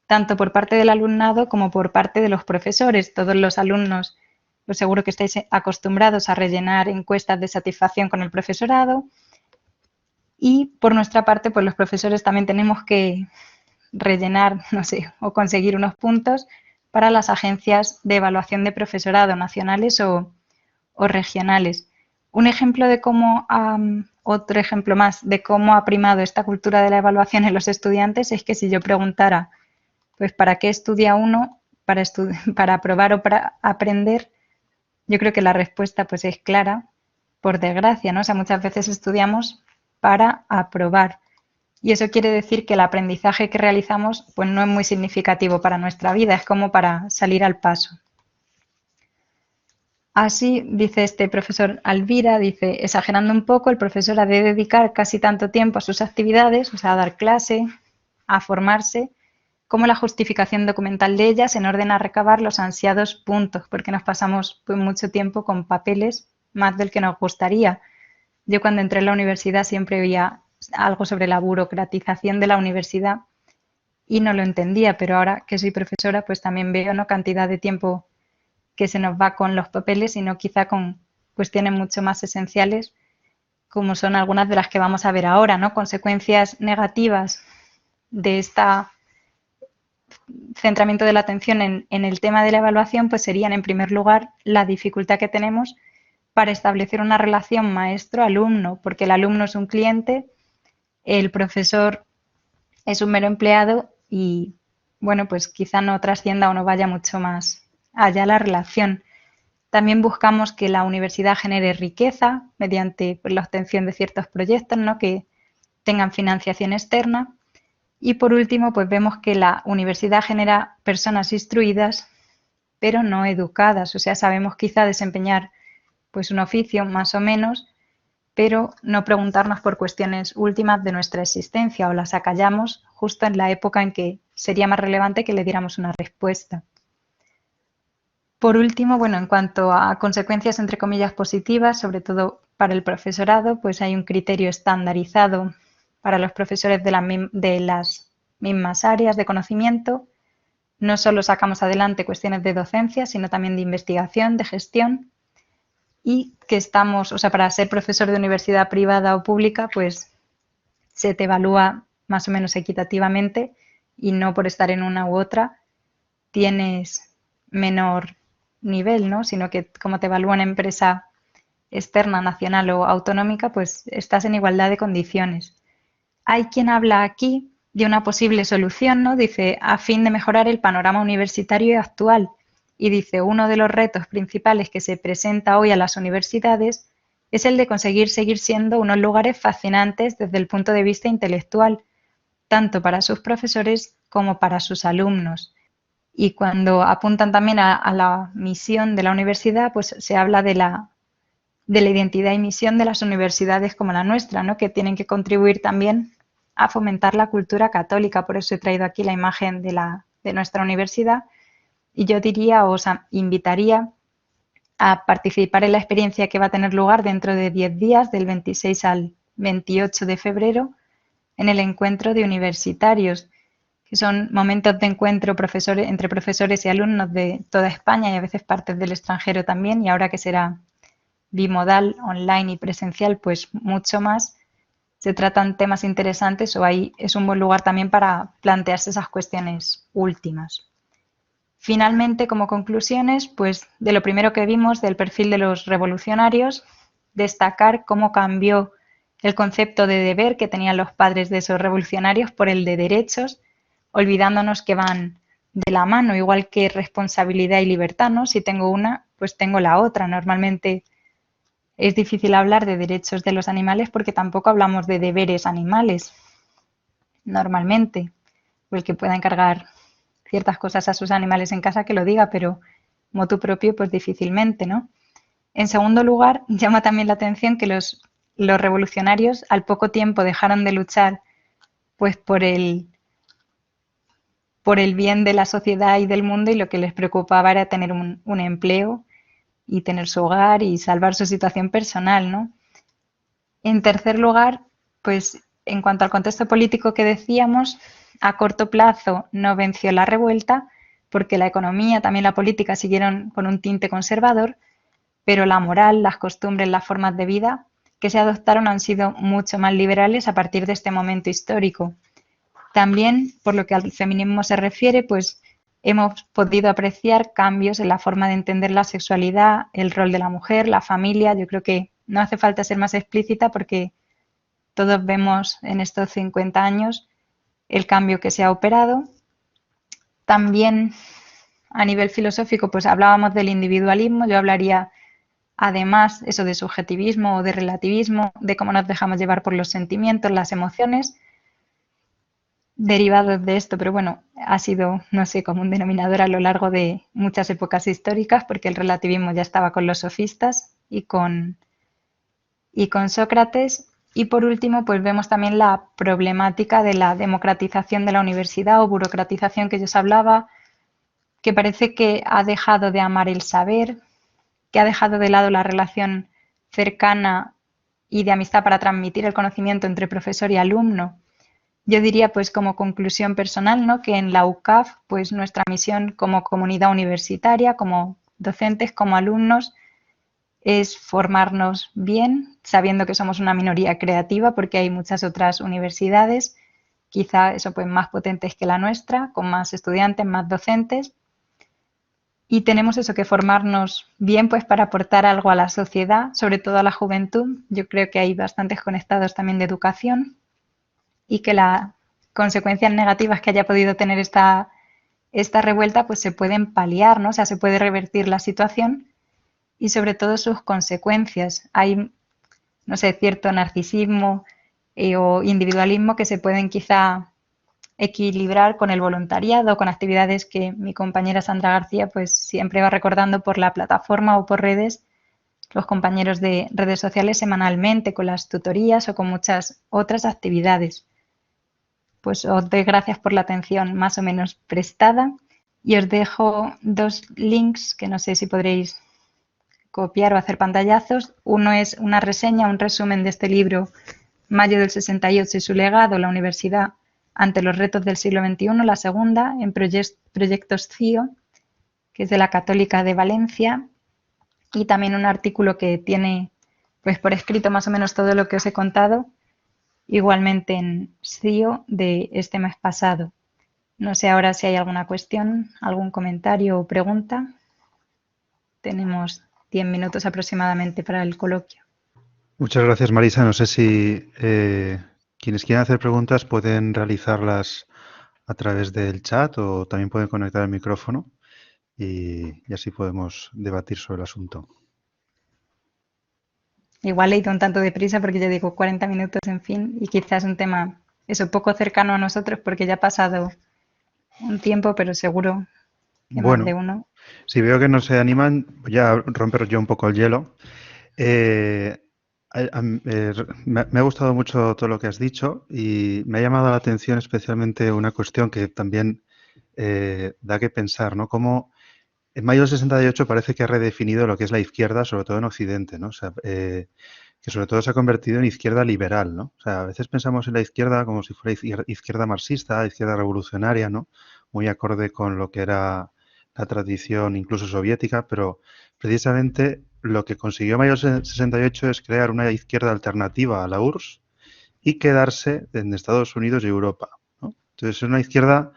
tanto por parte del alumnado como por parte de los profesores. Todos los alumnos, pues seguro que estáis acostumbrados a rellenar encuestas de satisfacción con el profesorado. Y por nuestra parte, pues los profesores también tenemos que rellenar, no sé, o conseguir unos puntos para las agencias de evaluación de profesorado nacionales o regionales. Un ejemplo de cómo, otro ejemplo más de cómo ha primado esta cultura de la evaluación en los estudiantes es que si yo preguntara, pues, ¿para qué estudia uno? Para aprobar o para aprender, yo creo que la respuesta pues es clara, por desgracia, ¿no? O sea, muchas veces estudiamos para aprobar. Y eso quiere decir que el aprendizaje que realizamos pues no es muy significativo para nuestra vida, es como para salir al paso. Así, dice este profesor Alvira, dice, exagerando un poco, el profesor ha de dedicar casi tanto tiempo a sus actividades, o sea, a dar clase, a formarse, como la justificación documental de ellas en orden a recabar los ansiados puntos, porque nos pasamos pues, mucho tiempo con papeles, más del que nos gustaría. Yo cuando entré en la universidad siempre veía algo sobre la burocratización de la universidad y no lo entendía, pero ahora que soy profesora pues también veo no cantidad de tiempo que se nos va con los papeles, sino quizá con cuestiones mucho más esenciales, como son algunas de las que vamos a ver ahora, ¿no? Consecuencias negativas de este centramiento de la atención en el tema de la evaluación, pues serían en primer lugar la dificultad que tenemos para establecer una relación maestro-alumno, porque el alumno es un cliente, el profesor es un mero empleado y, bueno, pues quizá no trascienda o no vaya mucho más allá la relación. También buscamos que la universidad genere riqueza mediante pues, la obtención de ciertos proyectos, ¿no? Que tengan financiación externa. Y por último, pues vemos que la universidad genera personas instruidas, pero no educadas. O sea, sabemos quizá desempeñar pues un oficio más o menos, pero no preguntarnos por cuestiones últimas de nuestra existencia o las acallamos justo en la época en que sería más relevante que le diéramos una respuesta. Por último, bueno, en cuanto a consecuencias entre comillas positivas, sobre todo para el profesorado, pues hay un criterio estandarizado para los profesores de las mismas áreas de conocimiento. No solo sacamos adelante cuestiones de docencia, sino también de investigación, de gestión. Y que estamos, o sea, para ser profesor de universidad privada o pública, pues se te evalúa más o menos equitativamente y no por estar en una u otra tienes menor nivel, ¿no? Sino que como te evalúa una empresa externa, nacional o autonómica, pues estás en igualdad de condiciones. Hay quien habla aquí de una posible solución, ¿no? Dice, a fin de mejorar el panorama universitario actual. Y dice, uno de los retos principales que se presenta hoy a las universidades es el de conseguir seguir siendo unos lugares fascinantes desde el punto de vista intelectual, tanto para sus profesores como para sus alumnos. Y cuando apuntan también a la misión de la universidad, pues se habla de la identidad y misión de las universidades como la nuestra, ¿no? Que tienen que contribuir también a fomentar la cultura católica. Por eso he traído aquí la imagen de nuestra universidad. Y yo diría, os invitaría a participar en la experiencia que va a tener lugar dentro de 10 días, del 26 al 28 de febrero, en el encuentro de universitarios, que son momentos de encuentro entre profesores y alumnos de toda España y a veces partes del extranjero también, y ahora que será bimodal, online y presencial, pues mucho más. Se tratan temas interesantes o ahí es un buen lugar también para plantearse esas cuestiones últimas. Finalmente, como conclusiones, pues de lo primero que vimos del perfil de los revolucionarios, destacar cómo cambió el concepto de deber que tenían los padres de esos revolucionarios por el de derechos, olvidándonos que van de la mano, igual que responsabilidad y libertad, ¿no? Si tengo una, pues tengo la otra. Normalmente es difícil hablar de derechos de los animales porque tampoco hablamos de deberes animales, normalmente. O el que pueda encargar ciertas cosas a sus animales en casa que lo diga, pero motu propio, pues difícilmente, ¿no? En segundo lugar, llama también la atención que los revolucionarios al poco tiempo dejaron de luchar pues por el bien de la sociedad y del mundo y lo que les preocupaba era tener un empleo y tener su hogar y salvar su situación personal, ¿no? En tercer lugar, pues en cuanto al contexto político que decíamos, a corto plazo no venció la revuelta porque la economía, también la política siguieron con un tinte conservador, pero la moral, las costumbres, las formas de vida que se adoptaron han sido mucho más liberales a partir de este momento histórico. También, por lo que al feminismo se refiere, pues hemos podido apreciar cambios en la forma de entender la sexualidad, el rol de la mujer, la familia. Yo creo que no hace falta ser más explícita porque todos vemos en estos 50 años el cambio que se ha operado. También a nivel filosófico, pues hablábamos del individualismo. Yo hablaría además eso de subjetivismo o de relativismo, de cómo nos dejamos llevar por los sentimientos, las emociones derivados de esto, pero bueno, ha sido, no sé, como un denominador a lo largo de muchas épocas históricas, porque el relativismo ya estaba con los sofistas y con Sócrates. Y por último, pues vemos también la problemática de la democratización de la universidad o burocratización que yo os hablaba, que parece que ha dejado de amar el saber, que ha dejado de lado la relación cercana y de amistad para transmitir el conocimiento entre profesor y alumno. Yo diría, pues como conclusión personal, ¿no?, que en la UCAF, pues nuestra misión como comunidad universitaria, como docentes, como alumnos, es formarnos bien, sabiendo que somos una minoría creativa, porque hay muchas otras universidades, quizá eso pues más potentes que la nuestra, con más estudiantes, más docentes, y tenemos eso, que formarnos bien pues para aportar algo a la sociedad, sobre todo a la juventud. Yo creo que hay bastantes conectados también de educación y que las consecuencias negativas que haya podido tener esta revuelta pues se pueden paliar, ¿no? O sea, se puede revertir la situación y sobre todo sus consecuencias. Hay, no sé, cierto narcisismo o individualismo que se pueden quizá equilibrar con el voluntariado, con actividades que mi compañera Sandra García pues siempre va recordando por la plataforma o por redes, los compañeros de redes sociales semanalmente, con las tutorías o con muchas otras actividades. Pues os doy gracias por la atención más o menos prestada y os dejo dos links que no sé si podréis copiar o hacer pantallazos. Uno es una reseña, un resumen de este libro, Mayo del 68 y su legado, la universidad ante los retos del siglo XXI, la segunda, en Proyectos CIO, que es de la Católica de Valencia, y también un artículo que tiene pues por escrito más o menos todo lo que os he contado, igualmente en CIO de este mes pasado. No sé ahora si hay alguna cuestión, algún comentario o pregunta. Tenemos 10 minutos aproximadamente para el coloquio. Muchas gracias, Marisa. No sé si quienes quieran hacer preguntas pueden realizarlas a través del chat o también pueden conectar el micrófono y así podemos debatir sobre el asunto. Igual he ido un tanto deprisa porque ya digo 40 minutos, en fin, y quizás un tema eso poco cercano a nosotros porque ya ha pasado un tiempo, pero seguro que más de Bueno, uno. si veo que no se animan, voy a romper yo un poco el hielo. Eh, me ha gustado mucho todo lo que has dicho y me ha llamado la atención especialmente una cuestión que también da que pensar, ¿no? Cómo en mayo del 68 parece que ha redefinido lo que es la izquierda, sobre todo en Occidente, ¿no? O sea, que sobre todo se ha convertido en izquierda liberal, ¿no? O sea, a veces pensamos en la izquierda como si fuera izquierda marxista, izquierda revolucionaria, ¿no? Muy acorde con lo que era la tradición incluso soviética, pero precisamente lo que consiguió mayo del 68 es crear una izquierda alternativa a la URSS y quedarse en Estados Unidos y Europa, ¿no? Entonces es una izquierda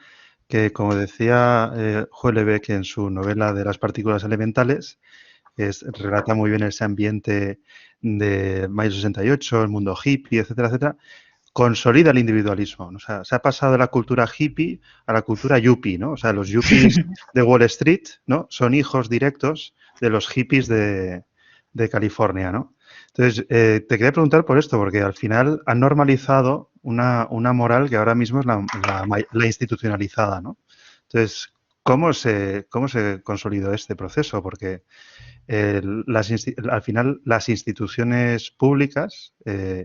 que, como decía Houellebecq en su novela de las partículas elementales, relata muy bien ese ambiente de mayo 68, el mundo hippie, etcétera, etcétera, consolida el individualismo, ¿no? O sea, se ha pasado de la cultura hippie a la cultura yuppie, ¿no? O sea, los yuppies de Wall Street, ¿no?, son hijos directos de los hippies de California, ¿no? Entonces, te quería preguntar por esto, porque al final han normalizado una moral que ahora mismo es la institucionalizada, ¿no? Entonces, cómo se consolidó este proceso? Porque al final las instituciones públicas,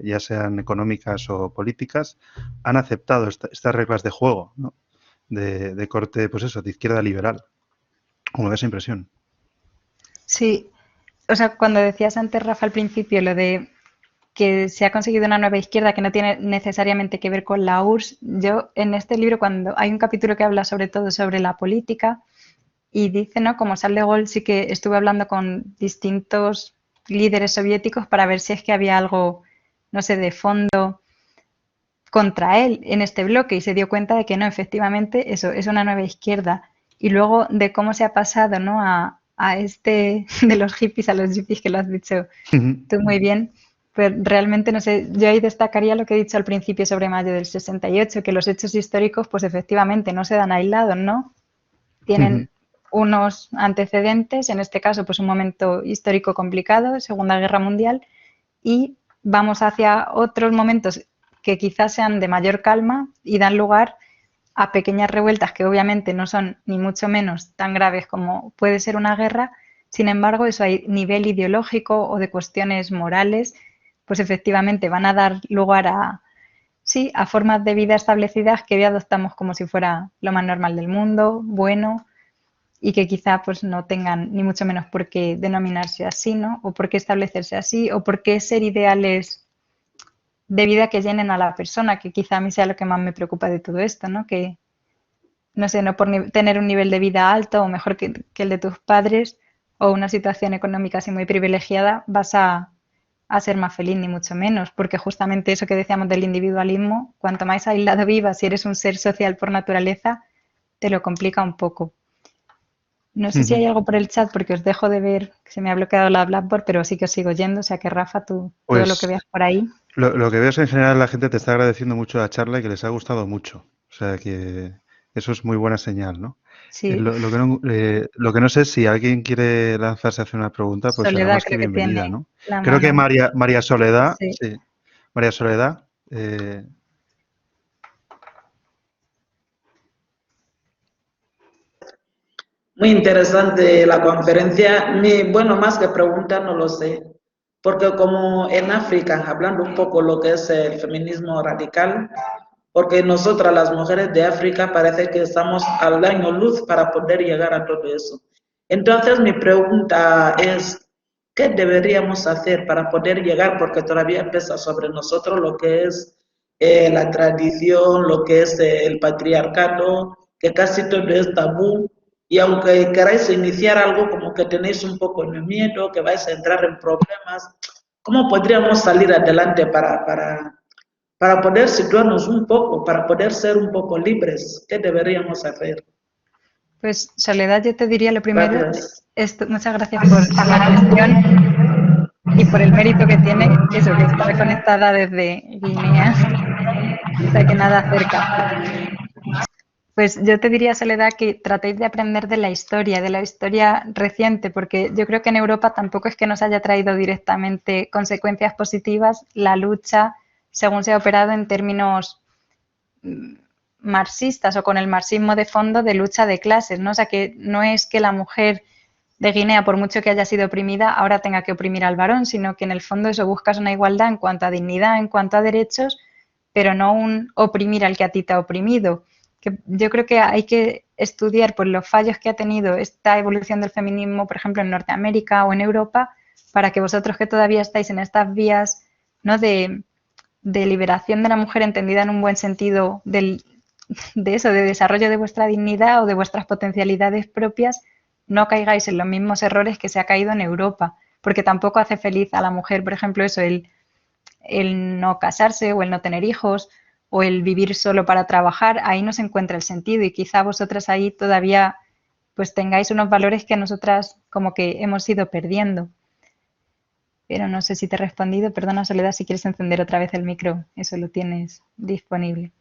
ya sean económicas o políticas, han aceptado estas reglas de juego, ¿no?, de corte, pues eso, de izquierda liberal. ¿Cómo da esa impresión? Sí, o sea, cuando decías antes, Rafa, al principio, lo de que se ha conseguido una nueva izquierda que no tiene necesariamente que ver con la URSS, yo en este libro, cuando hay un capítulo que habla sobre todo sobre la política, y dice, ¿no? Como Charles de Gaulle, sí que estuve hablando con distintos líderes soviéticos para ver si es que había algo, no sé, de fondo contra él en este bloque y se dio cuenta de que no, efectivamente, eso es una nueva izquierda. Y luego de cómo se ha pasado, ¿no?, a este de los hippies a los yuppies, que lo has dicho tú muy bien, pues realmente, no sé, yo ahí destacaría lo que he dicho al principio sobre mayo del 68, que los hechos históricos, pues efectivamente no se dan aislados, ¿no? Tienen unos antecedentes, en este caso, pues un momento histórico complicado, Segunda Guerra Mundial, y vamos hacia otros momentos que quizás sean de mayor calma y dan lugar a pequeñas revueltas que obviamente no son ni mucho menos tan graves como puede ser una guerra. Sin embargo, eso a nivel ideológico o de cuestiones morales, pues efectivamente van a dar lugar a, sí, a formas de vida establecidas que hoy adoptamos como si fuera lo más normal del mundo, bueno, y que quizá pues no tengan ni mucho menos por qué denominarse así, ¿no? O por qué establecerse así, o por qué ser ideales de vida que llenen a la persona, que quizá a mí sea lo que más me preocupa de todo esto, ¿no? Que, no sé, no por tener un nivel de vida alto o mejor que el de tus padres o una situación económica así muy privilegiada, vas a ser más feliz, ni mucho menos, porque justamente eso que decíamos del individualismo, cuanto más aislado vivas, si eres un ser social por naturaleza, te lo complica un poco. No sé si hay algo por el chat porque os dejo de ver, que se me ha bloqueado la Blackboard, pero sí que os sigo yendo, o sea que Rafa, tú, todo lo que Pues veas por ahí. lo que veo es en general la gente te está agradeciendo mucho la charla y que les ha gustado mucho. O sea que eso es muy buena señal, ¿no? Sí, Lo que no sé es si alguien quiere lanzarse a hacer una pregunta, pues será Soledad más que creo que bienvenida, tiene ¿no? la Creo que mano. María Soledad, Sí. sí, María Soledad, Muy interesante la conferencia. Bueno, más que pregunta, no lo sé. Porque como en África, hablando un poco lo que es el feminismo radical, porque nosotras las mujeres de África parece que estamos al año luz para poder llegar a todo eso. Entonces mi pregunta es, ¿qué deberíamos hacer para poder llegar? Porque todavía pesa sobre nosotros lo que es la tradición, lo que es el patriarcado, que casi todo es tabú. Y aunque queráis iniciar algo, como que tenéis un poco de miedo, que vais a entrar en problemas, ¿cómo podríamos salir adelante para poder situarnos un poco, para poder ser un poco libres? ¿Qué deberíamos hacer? Pues Soledad, yo te diría lo primero, Gracias. muchas gracias por la cuestión y por el mérito que tiene, eso, que está conectada desde Guinea, o sea que nada cerca. Pues yo te diría, Soledad, que tratéis de aprender de la historia reciente, porque yo creo que en Europa tampoco es que nos haya traído directamente consecuencias positivas la lucha según se ha operado en términos marxistas o con el marxismo de fondo de lucha de clases, ¿no? O sea, que no es que la mujer de Guinea, por mucho que haya sido oprimida, ahora tenga que oprimir al varón, sino que en el fondo eso buscas una igualdad en cuanto a dignidad, en cuanto a derechos, pero no un oprimir al que a ti te ha oprimido. Que yo creo que hay que estudiar pues, los fallos que ha tenido esta evolución del feminismo, por ejemplo, en Norteamérica o en Europa, para que vosotros que todavía estáis en estas vías, ¿no? de liberación de la mujer entendida en un buen sentido de eso, de desarrollo de vuestra dignidad o de vuestras potencialidades propias, no caigáis en los mismos errores que se ha caído en Europa, porque tampoco hace feliz a la mujer, por ejemplo, eso, el no casarse o el no tener hijos o el vivir solo para trabajar, ahí no se encuentra el sentido y quizá vosotras ahí todavía pues tengáis unos valores que nosotras como que hemos ido perdiendo. Pero no sé si te he respondido. Perdona, Soledad, si quieres encender otra vez el micro, eso lo tienes disponible.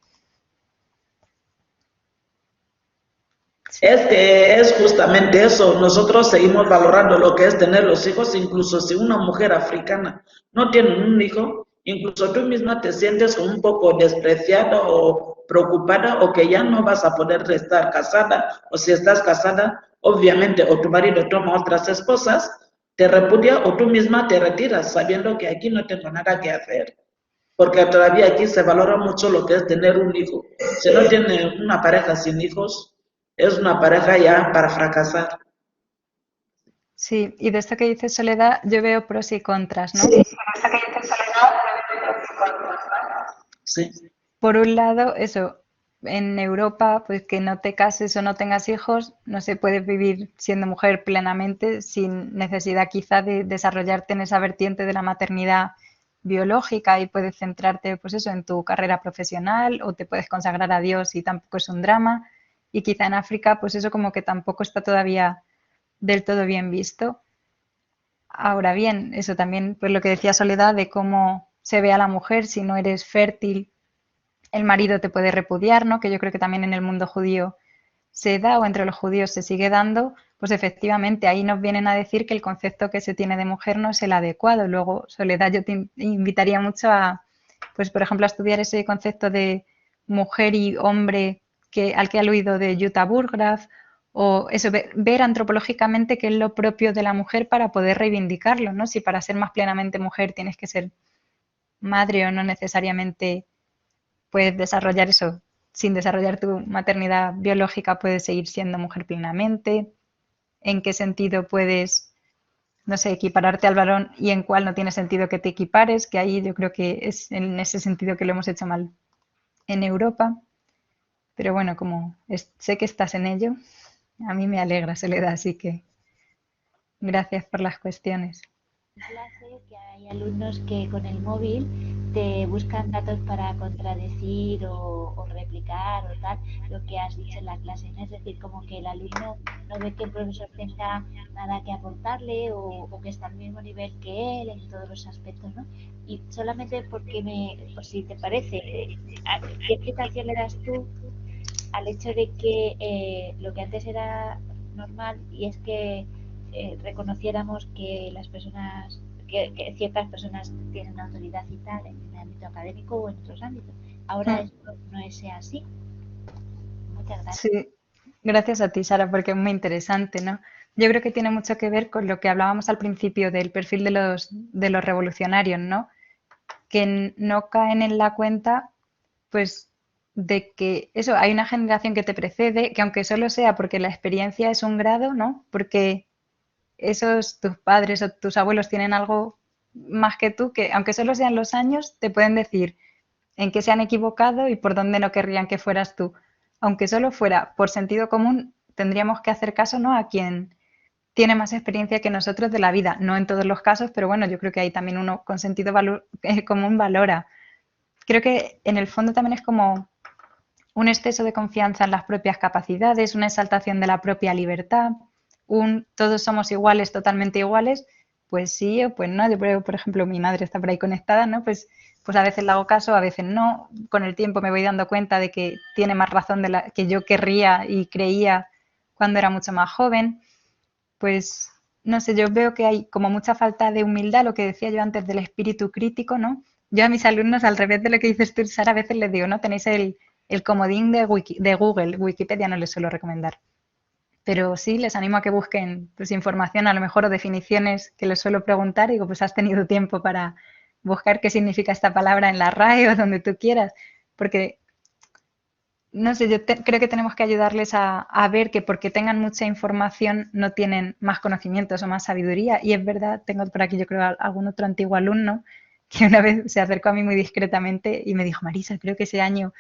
Es que es justamente eso, nosotros seguimos valorando lo que es tener los hijos, incluso si una mujer africana no tiene un hijo, incluso tú misma te sientes un poco despreciada o preocupada o que ya no vas a poder estar casada, o si estás casada, obviamente o tu marido toma otras esposas, te repudia o tú misma te retiras sabiendo que aquí no tengo nada que hacer. Porque todavía aquí se valora mucho lo que es tener un hijo. Si no tiene una pareja sin hijos, es una pareja ya para fracasar. Sí, y de esto que dice Soledad, yo veo pros y contras, ¿no? Sí, pero esta que dice Soledad, sí. Por un lado, eso, en Europa, pues que no te cases o no tengas hijos, no se puede vivir siendo mujer plenamente sin necesidad quizá de desarrollarte en esa vertiente de la maternidad biológica y puedes centrarte, pues eso, en tu carrera profesional o te puedes consagrar a Dios y tampoco es un drama. Y quizá en África, pues eso como que tampoco está todavía del todo bien visto. Ahora bien, eso también, pues lo que decía Soledad de cómo se ve a la mujer si no eres fértil, el marido te puede repudiar, ¿no? Que yo creo que también en el mundo judío se da o entre los judíos se sigue dando, pues efectivamente ahí nos vienen a decir que el concepto que se tiene de mujer no es el adecuado. Luego, Soledad, yo te invitaría mucho a, pues por ejemplo, a estudiar ese concepto de mujer y hombre al que ha oído de Jutta Burggraf, o eso, ver antropológicamente qué es lo propio de la mujer para poder reivindicarlo, ¿no? Si para ser más plenamente mujer tienes que ser madre o no necesariamente puedes desarrollar eso. Sin desarrollar tu maternidad biológica puedes seguir siendo mujer plenamente. ¿En qué sentido puedes, no sé, equipararte al varón y en cuál no tiene sentido que te equipares? Que ahí yo creo que es en ese sentido que lo hemos hecho mal en Europa. Pero bueno, como sé que estás en ello, a mí me alegra, Soledad, así que gracias por las cuestiones. En clase que hay alumnos que con el móvil te buscan datos para contradecir o replicar o tal lo que has dicho en la clase, ¿no? Es decir, como que el alumno no ve que el profesor tenga nada que aportarle o que está al mismo nivel que él en todos los aspectos, ¿no? Y solamente porque por si te parece, ¿qué explicación le das tú al hecho de que lo que antes era normal y es que reconociéramos que las personas, que ciertas personas tienen autoridad y tal en el ámbito académico o en otros ámbitos? Ahora esto no es así. Muchas gracias. Sí, gracias a ti, Sara, porque es muy interesante, ¿no? Yo creo que tiene mucho que ver con lo que hablábamos al principio del perfil de los revolucionarios, ¿no? Que no caen en la cuenta, pues, de que eso, hay una generación que te precede, que aunque solo sea porque la experiencia es un grado, ¿no? Porque esos tus padres o tus abuelos tienen algo más que tú, que aunque solo sean los años, te pueden decir en qué se han equivocado y por dónde no querrían que fueras tú. Aunque solo fuera por sentido común, tendríamos que hacer caso, ¿no? A quien tiene más experiencia que nosotros de la vida. No en todos los casos, pero bueno, yo creo que ahí también uno con sentido común valora. Creo que en el fondo también es como un exceso de confianza en las propias capacidades, una exaltación de la propia libertad, un todos somos iguales, totalmente iguales, pues sí o pues no. Yo creo, por ejemplo, mi madre está por ahí conectada, ¿no? Pues a veces le hago caso, a veces no. Con el tiempo me voy dando cuenta de que tiene más razón de la que yo querría y creía cuando era mucho más joven. Pues no sé, yo veo que hay como mucha falta de humildad, lo que decía yo antes del espíritu crítico, ¿no? Yo a mis alumnos, al revés de lo que dices tú, Sara, a veces les digo, ¿no? Tenéis el comodín de Google, Wikipedia no les suelo recomendar. Pero sí, les animo a que busquen pues, información, a lo mejor, o definiciones que les suelo preguntar. Y digo, pues has tenido tiempo para buscar qué significa esta palabra en la RAE o donde tú quieras. Porque no sé, creo que tenemos que ayudarles a ver que porque tengan mucha información no tienen más conocimientos o más sabiduría. Y es verdad, tengo por aquí yo creo algún otro antiguo alumno que una vez se acercó a mí muy discretamente y me dijo, Marisa, creo que ese año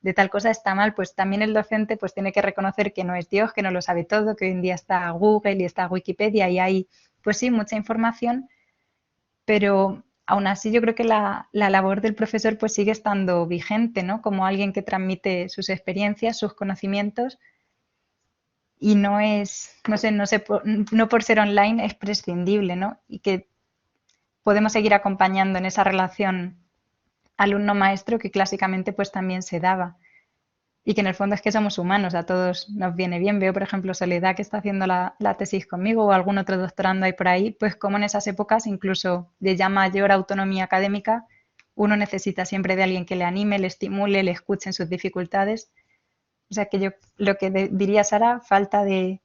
de tal cosa está mal. Pues también el docente pues tiene que reconocer que no es Dios, que no lo sabe todo, que hoy en día está Google y está Wikipedia y hay, pues sí, mucha información, pero aún así yo creo que la labor del profesor pues sigue estando vigente, ¿no? Como alguien que transmite sus experiencias, sus conocimientos y no es, no sé, no por ser online es prescindible, ¿no? Y que podemos seguir acompañando en esa relación alumno-maestro que clásicamente pues también se daba. Y que en el fondo es que somos humanos, a todos nos viene bien. Veo, por ejemplo, Soledad que está haciendo la tesis conmigo o algún otro doctorando ahí por ahí, pues como en esas épocas, incluso de ya mayor autonomía académica, uno necesita siempre de alguien que le anime, le estimule, le escuche en sus dificultades. O sea que yo lo que diría, Sara, falta de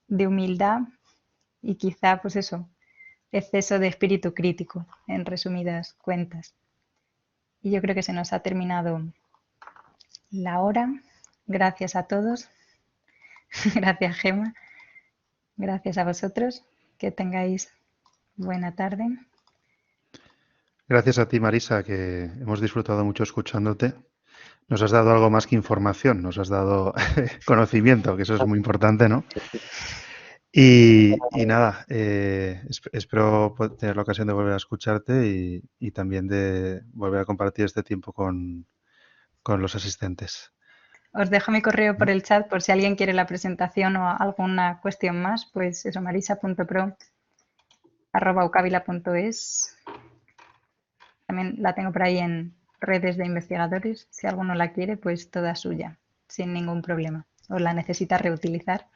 humildad y quizá, pues eso, exceso de espíritu crítico, en resumidas cuentas. Y yo creo que se nos ha terminado la hora. Gracias a todos. Gracias, Gemma. Gracias a vosotros. Que tengáis buena tarde. Gracias a ti, Marisa, que hemos disfrutado mucho escuchándote. Nos has dado algo más que información, nos has dado conocimiento, que eso es muy importante, ¿no? Y nada, espero tener la ocasión de volver a escucharte y también de volver a compartir este tiempo con los asistentes. Os dejo mi correo por el chat por si alguien quiere la presentación o alguna cuestión más, pues eso, marisa.pro@ucavila.es. También la tengo por ahí en redes de investigadores. Si alguno la quiere, pues toda suya, sin ningún problema. O la necesita reutilizar.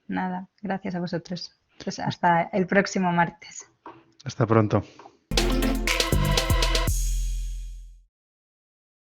Nada, gracias a vosotros. Pues hasta el próximo martes. Hasta pronto.